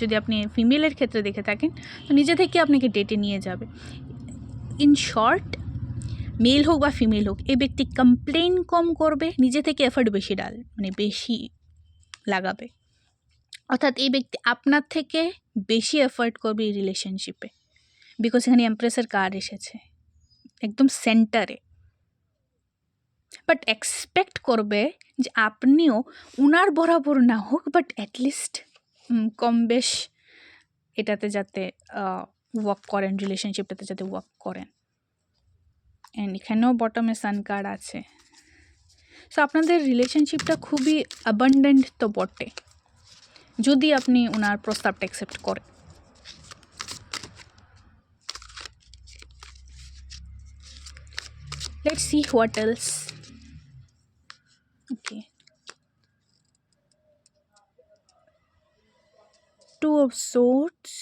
যদি আপনি ফিমেলের ক্ষেত্রে দেখে থাকেন, তো নিজে থেকে আপনাকে ডেটে নিয়ে যাবে। ইন শর্ট, মেল হোক বা ফিমেল হোক, এই ব্যক্তি কমপ্লেন কম করবে, নিজে থেকে এফর্ট বেশি বেশি লাগাবে। অর্থাৎ এই ব্যক্তি আপনার থেকে বেশি এফর্ট করবে এই রিলেশনশিপে, বিকজ এখানে এমপ্রেসের কার্ড এসেছে একদম সেন্টারে। বাট এক্সপেক্ট করবে যে আপনিও উনার বরাবর না হোক, বাট অ্যাটলিস্ট কম বেশ এটাতে যাতে ওয়ার্ক করেন, রিলেশনশিপটাতে যাতে ওয়ার্ক করেন। অ্যান্ড এখানেও বটমে সান কার্ড আছে। সো আপনাদের রিলেশনশিপটা খুবই অ্যাবান্ডেন্ট তো বটে, যদি আপনি ওনার প্রস্তাবটা অ্যাকসেপ্ট করেন। Let's see what else. Okay. Two of Swords.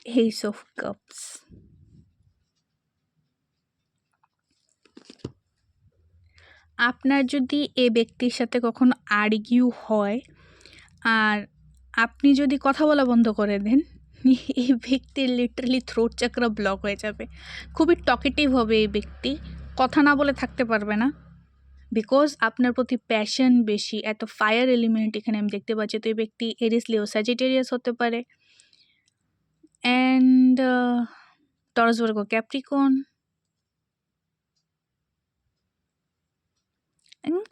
Ace of Cups. আপনার যদি এ ব্যক্তির সাথে কখনো আর্গিউ হয় আর আপনি যদি কথা বলা বন্ধ করে দেন, এই ব্যক্তির লিটারালি থ্রোট চক্র ব্লক হয়ে যাবে। খুবই টকেটিভ হবে এই ব্যক্তি, কথা না বলে থাকতে পারবে না, বিকজ আপনার প্রতি প্যাশন বেশি। এত ফায়ার এলিমেন্ট এখানে আমি দেখতে পাচ্ছি। তো এই ব্যক্তি এরিস, লিও, স্যাজিটেরিয়াস হতে পারে, and Taurus, Virgo, Capricorn,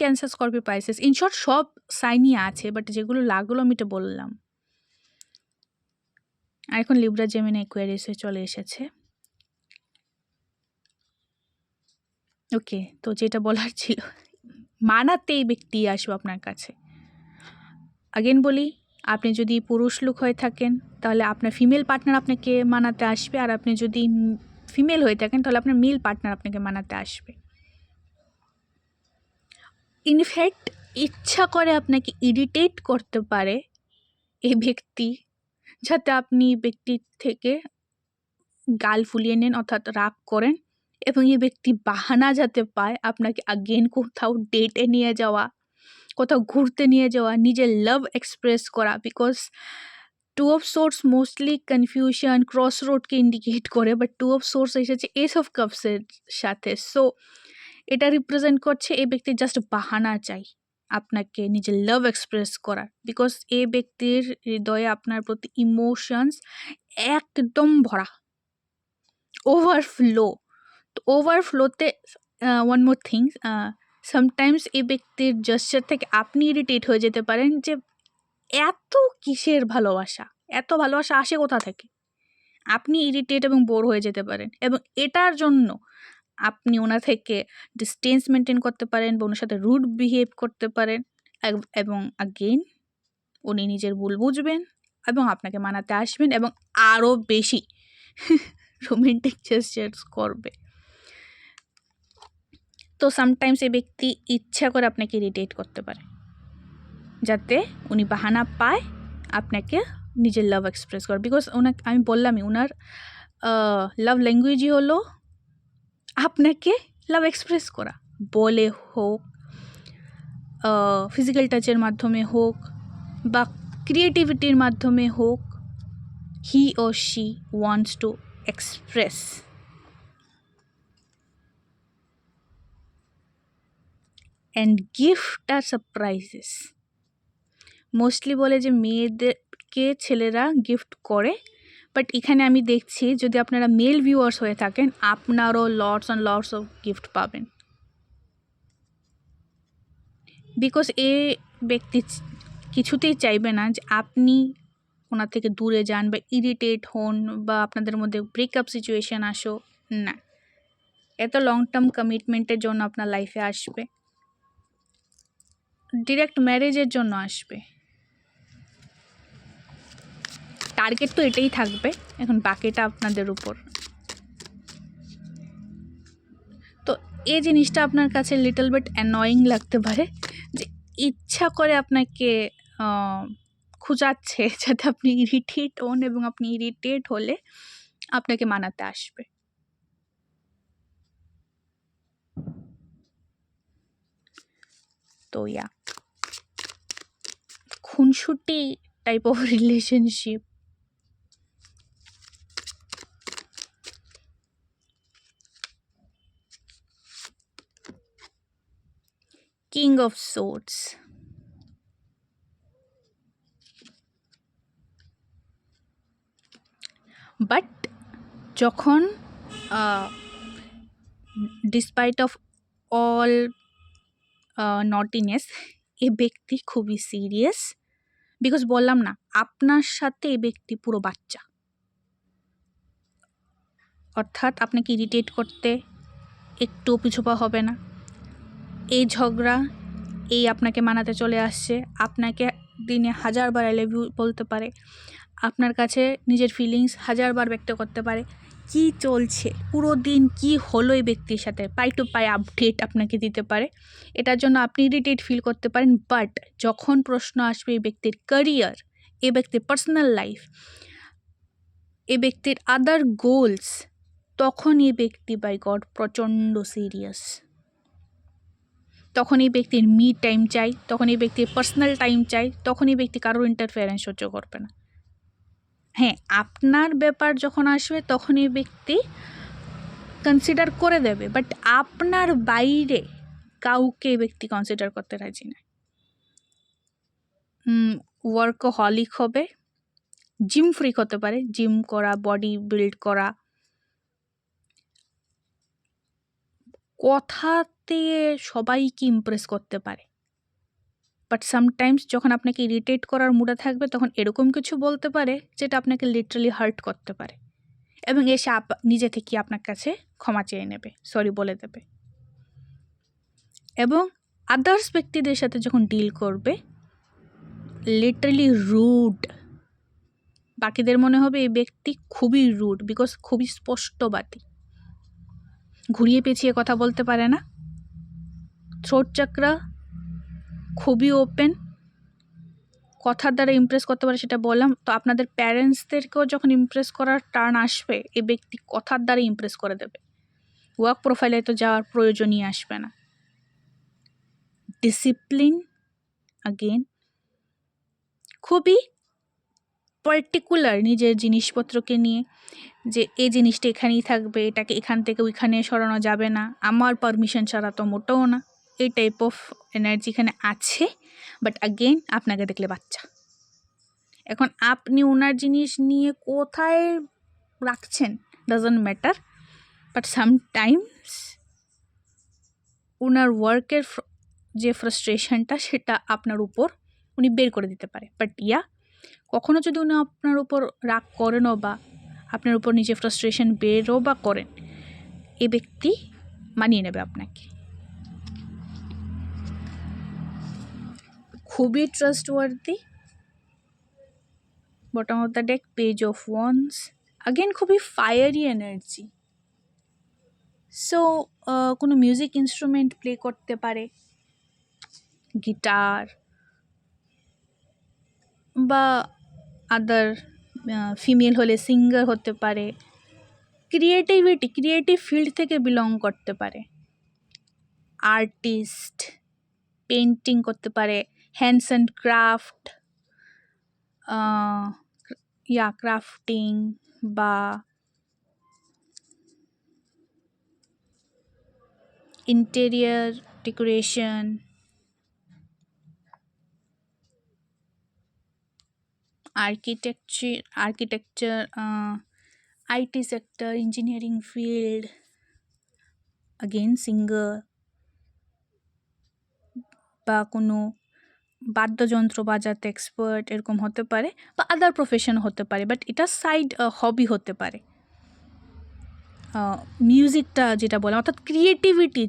cancer, Scorpio, Pisces. In short সব সাইনই আছে, বাট যেগুলো লাগলো আমি এটা বললাম। আর এখন লিব্রা, জেমিনি, অ্যাকুয়ারিয়াসে চলে এসেছে। ওকে, তো যেটা বলার ছিল, মানাতে এই ব্যক্তি আসবে আপনার কাছে। আগেন বলি, আপনি যদি পুরুষ লোক হয়ে থাকেন তাহলে আপনার ফিমেল পার্টনার আপনাকে মানাতে আসবে, আর আপনি যদি ফিমেল হয়ে থাকেন তাহলে আপনার মেল পার্টনার আপনাকে মানাতে আসবে। ইনফ্যাক্ট ইচ্ছা করে আপনাকে ইরিটেট করতে পারে এই ব্যক্তি, যাতে আপনি ব্যক্তির থেকে গাল ফুলিয়ে নেন, অর্থাৎ রাগ করেন, এবং এই ব্যক্তি বাহানা যাতে পায় আপনাকে আগেন কোথাও ডেটে নিয়ে যাওয়া, কোথাও ঘুরতে নিয়ে যাওয়া, নিজের লাভ এক্সপ্রেস করা। Because two of swords mostly confusion, cross রোডকে ইন্ডিকেট করে, বাট টু অফ সোর্স এসেছে এস অফ কাপসের সাথে। সো এটা রিপ্রেজেন্ট করছে এই ব্যক্তির জাস্ট বাহানা চাই আপনাকে নিজের লাভ এক্সপ্রেস করার, বিকজ এই ব্যক্তির হৃদয়ে আপনার প্রতি ইমোশনস একদম ভরা, ওভারফ্লো। তো ওভারফ্লোতে ওয়ান মোর থিংস, সামটাইমস এই ব্যক্তির জেস্চার থেকে আপনি ইরিটেট হয়ে যেতে পারেন যে এত কিসের ভালোবাসা, এত ভালোবাসা আসে কোথা থেকে? আপনি ইরিটেট এবং বোর হয়ে যেতে পারেন এবং এটার জন্য আপনি ওনার থেকে ডিস্টেন্স মেনটেন করতে পারেন বা ওনার সাথে রুড বিহেভ করতে পারেন এবং আগেইন উনি নিজের ভুল বুঝবেন এবং আপনাকে মানাতে আসবেন এবং আরও বেশি রোমান্টিক জেস্চার্স করবে। তো সামটাইমস এই ব্যক্তি ইচ্ছা করে আপনাকে ইরিটেট করতে পারে যাতে উনি বাহানা পায় আপনাকে নিজের লাভ এক্সপ্রেস করে। বিকজ ওনাকে আমি বললামই ওনার লাভ ল্যাঙ্গুয়েজই হলো আপনাকে লাভ এক্সপ্রেস করা, বলে হোক, ফিজিক্যাল টাচের মাধ্যমে হোক বা ক্রিয়েটিভিটির মাধ্যমে হোক, he or she wants to express. And gift আর সারপ্রাইজেস মোস্টলি বলে যে মেয়েদেরকে ছেলেরা গিফট করে, বাট এখানে আমি দেখছি যদি আপনারা মেল ভিউয়ার্স হয়ে থাকেন আপনারও lots and lots of gift পাবেন। বিকজ এ ব্যক্তি কিছুতেই চাইবে না যে আপনি ওনার থেকে দূরে যান বা ইরিটেট হন বা আপনাদের মধ্যে ব্রেকআপ সিচুয়েশান আসো, না, এত লং টার্ম কমিটমেন্টের জন্য আপনার লাইফে আসবে, ডিরেক্ট ম্যারেজের জন্য আসবে। টার্গেট তো এটাই থাকবে, এখন বাকিটা আপনাদের উপর। তো এই জিনিসটা আপনার কাছে লিটল বিট অ্যানয়িং লাগতে পারে যে ইচ্ছা করে আপনাকে খুঁজাচ্ছে যাতে আপনি ইরিটেট হন এবং আপনি ইরিটেট হলে আপনাকে মানাতে আসবে। তো ইয়া খুনসুটি type of relationship. King of swords, but যখন ডিসপাইট অফ অল নটিনেস এ ব্যক্তি খুবই সিরিয়াস। বিকজ বললাম না আপনার সাথে এ ব্যক্তি পুরো বাচ্চা, অর্থাৎ আপনাকে ইরিটেট করতে একটু পিছুপা হবে না। এই ঝগড়া এই আপনাকে মানাতে চলে আসছে, আপনাকে দিনে 1000 বার আই লাভ ইউ বলতে পারে, আপনার কাছে নিজের ফিলিংস 1000 বার ব্যক্ত করতে পারে, কি চলছে পুরো দিন কি হলো এই ব্যক্তির সাথে পাই টু পাই আপডেট আপনাকে দিতে পারে। এটার জন্য আপনি ইরিটেট ফিল করতে পারেন। বাট যখন প্রশ্ন আসবে এই ব্যক্তির ক্যারিয়ার, এই ব্যক্তির পার্সোনাল লাইফ, এই ব্যক্তির আদার গোলস, তখন এই ব্যক্তি বাই গড প্রচণ্ড সিরিয়াস। তখন এই ব্যক্তির মি টাইম চাই, তখন এই ব্যক্তির পার্সোনাল টাইম চাই, তখন এই ব্যক্তি কারোর ইন্টারফেয়ারেন্স সহ্য করবে না। হ্যাঁ, আপনার ব্যাপার যখন আসবে তখন এই ব্যক্তি কনসিডার করে দেবে, বাট আপনার বাইরে কাউকে এই ব্যক্তি কনসিডার করতে রাজি না। ওয়ার্কহলিক হবে, জিম ফ্রিক হতে পারে, জিম করা, বডি বিল্ড করা, কথাতে সবাইকে ইমপ্রেস করতে পারে। বাট সামটাইমস যখন আপনাকে ইরিটেট করার মুডে থাকবে তখন এরকম কিছু বলতে পারে যেটা আপনাকে লিটারালি হার্ট করতে পারে এবং এসে নিজে থেকে আপনার কাছে ক্ষমা চেয়ে নেবে, সরি বলে দেবে। এবং আদার্স ব্যক্তিদের সাথে যখন ডিল করবে লিটারালি রুড, বাকিদের মনে হবে এই ব্যক্তি খুবই রুড, বিকজ খুবই স্পষ্টবাদী, ঘুরিয়ে পেঁচিয়ে কথা বলতে পারে না, থ্রোট চাকরা খুবই ওপেন, কথার দ্বারা ইমপ্রেস করতে পারে, সেটা বললাম। তো আপনাদের প্যারেন্টসদেরকেও যখন ইমপ্রেস করার টার্ন আসবে এই ব্যক্তি কথার দ্বারা ইমপ্রেস করে দেবে, ওয়ার্ক প্রোফাইলে তো যাওয়ার প্রয়োজনই আসবে না। ডিসিপ্লিন আগেন, খুবই পার্টিকুলার নিজের জিনিসপত্রকে নিয়ে, যে এই জিনিসটা এখানেই থাকবে, এটাকে এখান থেকে ওইখানে সরানো যাবে না, আমার পারমিশন ছাড়া তো মোটেও না, এই টাইপ অফ এনার্জি এখানে আছে। বাট আগেন আপনাকে দেখলে বাচ্চা, এখন আপনি ওনার জিনিস নিয়ে কোথায় রাখছেন ডাজন্ট ম্যাটার, বাট সামটাইমস ওনার ওয়ার্কের যে ফ্রাস্ট্রেশনটা সেটা আপনার উপর উনি বের করে দিতে পারে। বাট কখনো যদি উনি আপনার উপর রাগ করেনও বা আপনার উপর নিজে ফ্রাস্ট্রেশন বেরও বা করেন, এ ব্যক্তি মানিয়ে নেবে আপনাকে। খুবই trustworthy. Bottom of the deck page of wands, again খুবই ফায়ারি এনার্জি। সো কোনো মিউজিক ইনস্ট্রুমেন্ট প্লে করতে পারে, গিটার বা আদার, ফিমেল হলে সিঙ্গার হতে পারে, ক্রিয়েটিভ ফিল্ড থেকে বিলং করতে পারে, আর্টিস্ট, পেন্টিং করতে পারে, হ্যান্ডস অ্যান্ড ক্রাফট, ক্রাফটিং বা interior decoration, architecture, IT sector, engineering field, again singer বা কোনো বাদ্যযন্ত্র বাজাতে এক্সপার্ট এরকম হতে পারে, বা আদার প্রফেশন হতে পারে, বাট এটা সাইড হবি হতে পারে। মিউজিকটা যেটা বললাম, অর্থাৎ ক্রিয়েটিভিটি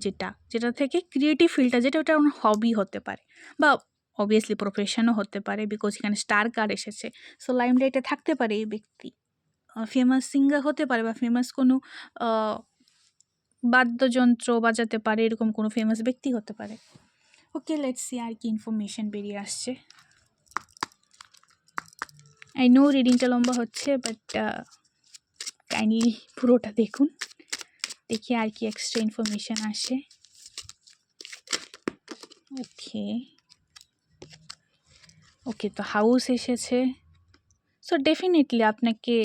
যেটা থেকে ক্রিয়েটিভ ফিল্ডটা যেটা, ওটা ওনার হবি হতে পারে, বা অবভিয়াসলি প্রফেশনও হতে পারে, বিকজ এখানে স্টার কার্ড এসেছে। সো লাইমলাইটে থাকতে পারে এই ব্যক্তি, ফেমাস সিঙ্গার হতে পারে, বা ফেমাস কোনো বাদ্যযন্ত্র বাজাতে পারে, এরকম কোনো ফেমাস ব্যক্তি হতে পারে। ওকে, লেটস সি আর কি ইনফরমেশন বেরিয়ে আসছে। আই নো রিডিংটা লম্বা হচ্ছে, বাট কাইন্ডলি পুরোটা দেখুন, দেখি আর কি এক্সট্রা ইনফরমেশন আসে। ওকে, তো হাউস এসেছে। সো ডেফিনেটলি আপনাকে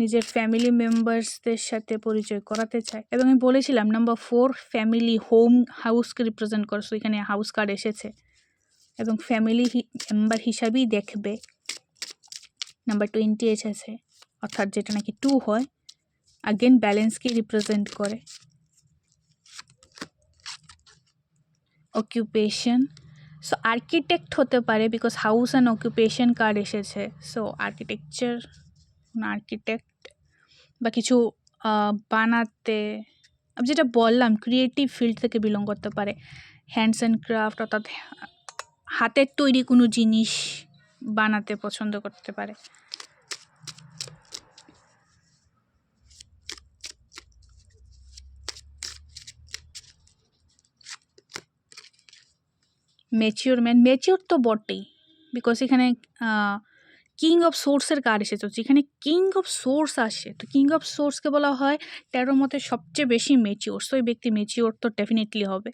নিজের ফ্যামিলি মেম্বার্সদের সাথে পরিচয় করাতে চায়, এবং আমি বলেছিলাম নাম্বার 4 ফ্যামিলি হোম হাউসকে রিপ্রেজেন্ট করে, সো এখানে হাউস কার্ড এসেছে এবং ফ্যামিলি মেম্বার হিসাবেই দেখবে। নাম্বার 20 এসেছে, অর্থাৎ যেটা নাকি 2 হয়, আগেন ব্যালেন্সকে রিপ্রেজেন্ট করে। অকুপেশন, সো আর্কিটেক্ট হতে পারে, because house and occupation card এসেছে। সো আর্কিটেকচার, আর্কিটেক্ট বা কিছু বানাতে, আমি যেটা বললাম ক্রিয়েটিভ ফিল্ড থেকে বিলং করতে পারে। হ্যান্ডস অ্যান্ড ক্রাফট, অর্থাৎ হাতের তৈরি কোনো জিনিস বানাতে পছন্দ করতে পারে। ম্যাচিওর তো বটেই, বিকজ এখানে কিং অফ সোর্সের কার্ড এসেছে। যেখানে কিং অফ সোর্স আসে, তো কিং অফ সোর্সকে বলা হয় 13 মতে সবচেয়ে বেশি ম্যাচিওর। সো এই ব্যক্তি ম্যাচিওর তো ডেফিনেটলি হবে।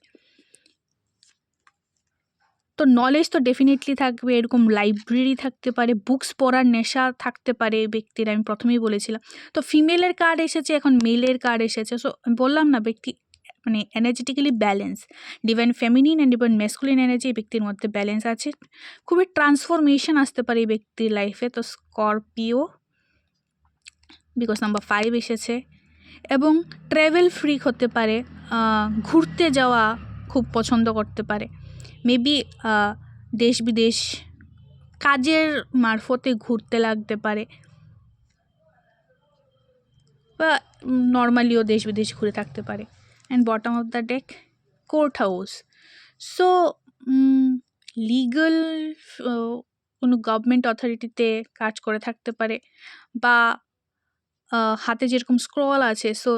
তো নলেজ তো ডেফিনেটলি থাকবে, এরকম লাইব্রেরি থাকতে পারে, বুকস পড়ার নেশা থাকতে পারে এই ব্যক্তির, আমি প্রথমেই বলেছিলাম। তো ফিমেলের কার্ড এসেছে, এখন মেলের কার্ড এসেছে। সো আমি বললাম না, ব্যক্তি মানে energetically balance, divine feminine and divine masculine energy এই ব্যক্তির মধ্যে ব্যালেন্স আছে। খুবই ট্রান্সফরমেশন আসতে পারে এই ব্যক্তির লাইফে। তো স্করপিও, বিকজ নাম্বার 5 এসেছে, এবং ট্রাভেল ফ্রিক হতে পারে, ঘুরতে যাওয়া খুব পছন্দ করতে পারে। মেবি দেশ বিদেশ কাজের মারফতে ঘুরতে লাগতে পারে, বা নর্মালিও দেশ বিদেশ ঘুরে থাকতে পারে। And bottom of the deck court house, so legal কোনো গভর্নমেন্ট অথরিটিতে কাজ করে থাকতে পারে, বা হাতে যেরকম স্ক্রল আছে, সো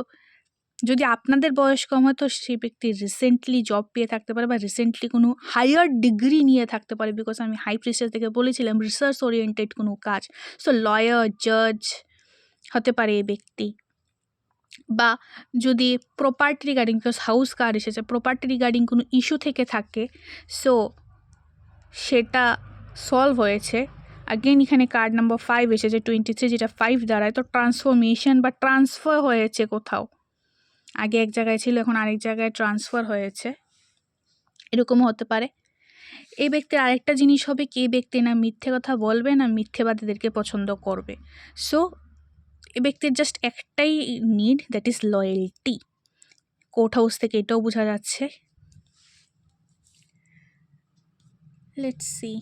যদি আপনাদের বয়স কম হয় তো সেই ব্যক্তি রিসেন্টলি জব পেয়ে থাকতে পারে, বা রিসেন্টলি কোনো হায়ার ডিগ্রি নিয়ে থাকতে পারে, বিকজ আমি হাই প্রিস্টেস থেকে বলেছিলাম রিসার্চ ওরিয়েন্টেড কোনো কাজ। সো লয়ার, জাজ হতে পারে এই ব্যক্তি, বা যদি property regarding, because house card এসেছে, প্রপার্টি রিগার্ডিং কোনো ইস্যু থেকে থাকে, সো সেটা সলভ হয়েছে। আগেন এখানে কার্ড নাম্বার 5 এসেছে 23, যেটা 5 দাঁড়ায়। তো ট্রান্সফরমেশন বা ট্রান্সফার হয়েছে কোথাও, আগে এক জায়গায় ছিল এখন আরেক জায়গায় ট্রান্সফার হয়েছে, এরকমও হতে পারে। এই ব্যক্তির আরেকটা জিনিস হবে কি, এই ব্যক্তি না মিথ্যে কথা বলবে, না মিথ্যেবাদীদেরকে পছন্দ করবে। সো এই ব্যক্তির জাস্ট একটাই need, that is loyalty. Court house থেকে এটাও বোঝা যাচ্ছে। লেটস সি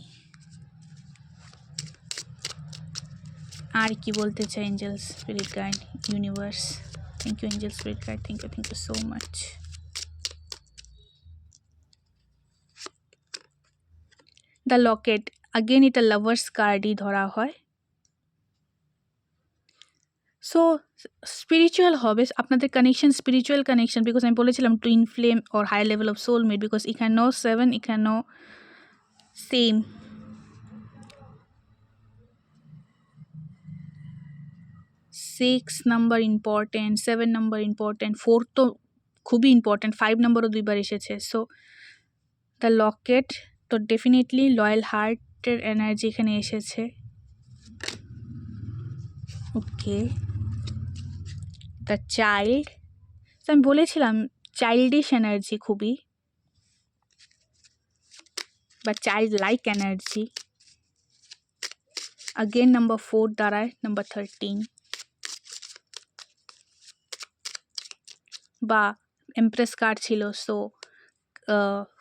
আর কি বলতে চাই angel spirit guide universe. Thank you angel spirit guide, thank you so much. The locket, again এটা লাভার্স কার্ডই ধরা হয়। সো স্পিরিচুয়াল হবে আপনাদের কানেকশন, স্পিরিচুয়াল কানেকশন, বিকজ আমি বলেছিলাম twin flame or high level of soulmate, because এখানেও 7, এখানেও same. 6 number important, 7 number important, 4 তো খুবই ইম্পর্টেন্ট, 5 নাম্বারও 2বার এসেছে। সো দ্য লকেট, তো ডেফিনেটলি লয়াল হার্টের এনার্জি এখানে এসেছে। ওকে, দ্য চাইল্ড, তো আমি বলেছিলাম চাইল্ডিশ এনার্জি খুবই, বা child like energy. Again number 4 দাঁড়ায়, নাম্বার 13, বা এমপ্রেস কার্ড ছিল। সো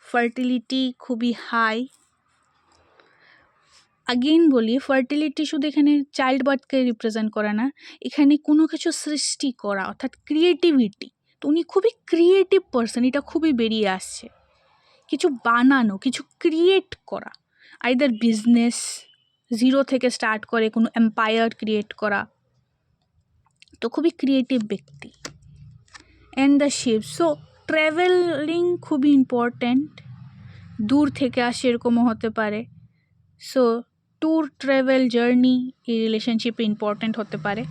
ফার্টিলিটি খুবই হাই। আগেন বলি, ফার্টিলিটি শুধু এখানে চাইল্ড বার্থকে রিপ্রেজেন্ট করে না, এখানে কোনো কিছু সৃষ্টি করা অর্থাৎ ক্রিয়েটিভিটি। তো উনি খুবই ক্রিয়েটিভ পার্সন, এটা খুবই বেরিয়ে আসছে। কিছু বানানো, কিছু ক্রিয়েট করা, আইদার বিজনেস, জিরো থেকে স্টার্ট করে কোনো এম্পায়ার ক্রিয়েট করা, তো খুবই ক্রিয়েটিভ ব্যক্তি। And the ship, so travelling খুবই ইম্পর্ট্যান্ট, দূর থেকে আসে এরকমও হতে পারে। সো ট্যুর, ট্রাভেল, জার্নি এই রিলেশনশিপে ইম্পর্ট্যান্ট হতে পারে।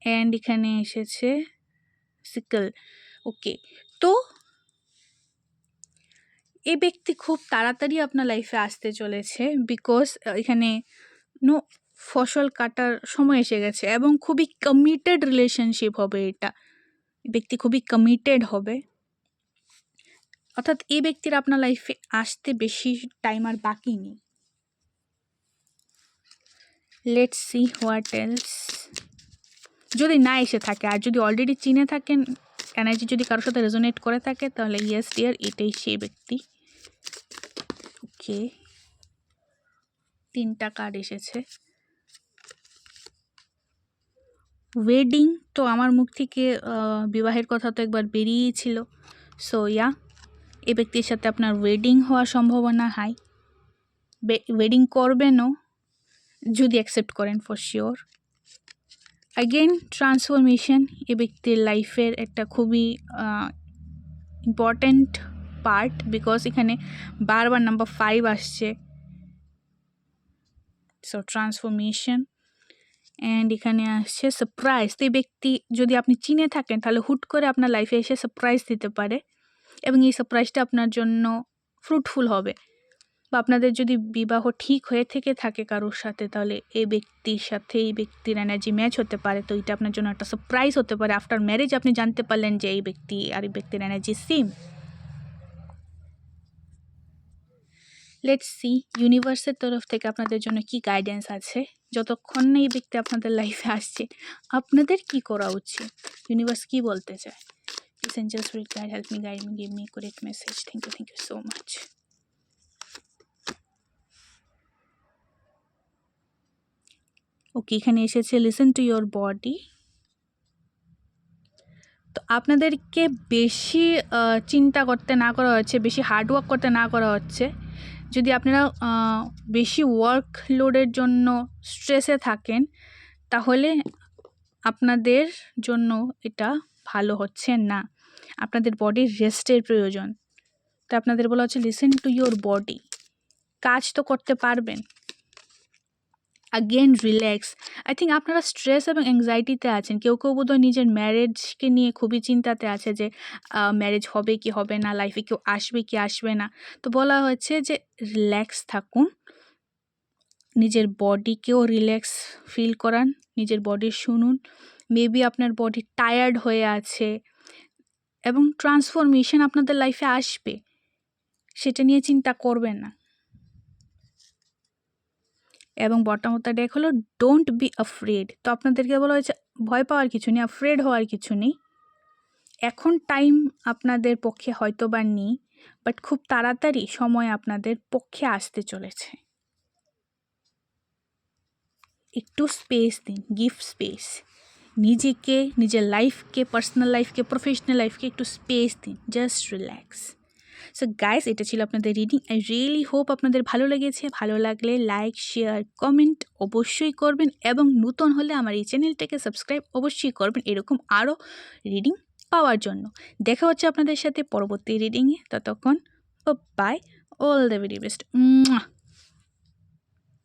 অ্যান্ড এখানে এসেছে সিকল। ওকে, তো এই ব্যক্তি খুব তাড়াতাড়ি আপনার লাইফে আসতে চলেছে, বিকজ এখানে ফসল কাটার সময় এসে গেছে, এবং খুবই কমিটেড রিলেশনশিপ হবে এটা। ব্যক্তি খুবই কমিটেড হবে, অর্থাৎ এই ব্যক্তির আপনার লাইফে আসতে বেশি টাইম আর বাকি নেই। Let's see what else. যদি না এসে থাকে, আর যদি অলরেডি চিনে থাকেন, এনার্জি যদি কারোর সাথে রেজোনেট করে থাকে, তাহলে ইয়েস ডিয়ার, এটাই সেই ব্যক্তি। ওকে, 3টা কার্ড এসেছে। ওয়েডিং, তো আমার মুখ থেকে বিবাহের কথা তো একবার বেরিয়েই ছিল। সো ইয়া, এই ব্যক্তির সাথে আপনার ওয়েডিং হওয়ার সম্ভাবনা হাই, ওয়েডিং করবেনও যদি অ্যাকসেপ্ট করেন ফর শিওর। অ্যাগেন ট্রান্সফরমেশন এ ব্যক্তির লাইফের একটা খুবই ইম্পর্ট্যান্ট পার্ট, বিকজ এখানে বারবার নাম্বার 5 আসছে। So transformation. অ্যান্ড এখানে আসছে সারপ্রাইজ, তো এই ব্যক্তি যদি আপনি চিনে থাকেন, তাহলে হুট করে আপনার লাইফে এসে সারপ্রাইজ দিতে পারে, এবং এই সারপ্রাইজটা আপনার জন্য ফ্রুটফুল হবে। বা আপনাদের যদি বিবাহ ঠিক হয়ে থেকে থাকে কারোর সাথে, তাহলে এই ব্যক্তির সাথে এই ব্যক্তির এনার্জি ম্যাচ হতে পারে। তো এটা আপনার জন্য একটা সারপ্রাইজ হতে পারে। আফটার ম্যারেজ আপনি জানতে পারলেন যে এই ব্যক্তি আর এই ব্যক্তির এনার্জি সেম। লেটস সি ইউনিভার্সের তরফ থেকে আপনাদের জন্য কি গাইডেন্স আছে। যতক্ষণ না এই ব্যক্তি আপনাদের লাইফে আসছে, আপনাদের কি করা উচিত, ইউনিভার্স কি বলতে চায়। Please angel spirit guide help me, guide me, give me correct message. Thank you so much. Okay, এখানে এসেছে লিসেন টু ইয়োর বডি। তো আপনাদেরকে বেশি চিন্তা করতে না করা হচ্ছে, বেশি হার্ডওয়ার্ক করতে না করা হচ্ছে। যদি আপনারা বেশি ওয়ার্কলোডের জন্য স্ট্রেসে থাকেন, তাহলে আপনাদের জন্য এটা ভালো হচ্ছে না। আপনাদের বডির রেস্টের প্রয়োজন। তো আপনাদের বলা হচ্ছে লিসেন টু ইয়োর বডি। কাজ তো করতে পারবেন, আগেন রিল্যাক্স। আই থিঙ্ক আপনারা স্ট্রেস এবং অ্যাংজাইটিতে আছেন। কেউ কেউ বোধহয় নিজের ম্যারেজকে নিয়ে খুবই চিন্তাতে আছে, যে ম্যারেজ হবে কি হবে না, লাইফে কেউ আসবে কি আসবে না। তো বলা হচ্ছে যে রিল্যাক্স থাকুন, নিজের বডিকেও রিল্যাক্স ফিল করান, নিজের বডি শুনুন। মেবি আপনার বডি টায়ার্ড হয়ে আছে, এবং ট্রান্সফরমেশন আপনাদের লাইফে আসবে, সেটা নিয়ে চিন্তা করবেন না। এবং বটম অফ দ্য ডেক হলো ডোন্ট বি আফ্রেড। তো আপনাদেরকে বলা হয়েছে ভয় পাওয়ার কিছু নেই, আফ্রেড হওয়ার কিছু নেই। এখন টাইম আপনাদের পক্ষে হয়তো বা নেই, বাট খুব তাড়াতাড়ি সময় আপনাদের পক্ষে আসতে চলেছে। একটু স্পেস দিন, গিভ স্পেস। নিজেকে, নিজের লাইফকে, পার্সোনাল লাইফকে, প্রফেশনাল লাইফকে একটু স্পেস দিন, জাস্ট রিল্যাক্স। সো গাইস, এটা ছিল আপনাদের রিডিং। আই রিয়েলি হোপ আপনাদের ভালো লেগেছে। ভালো লাগলে লাইক, শেয়ার, কমেন্ট অবশ্যই করবেন এবং নতুন হলে আমার এই চ্যানেলটাকে সাবস্ক্রাইব অবশ্যই করবেন এরকম আরও রিডিং পাওয়ার জন্য। দেখা হচ্ছে আপনাদের সাথে পরবর্তী রিডিংয়ে। ততক্ষণ bye, all the very best.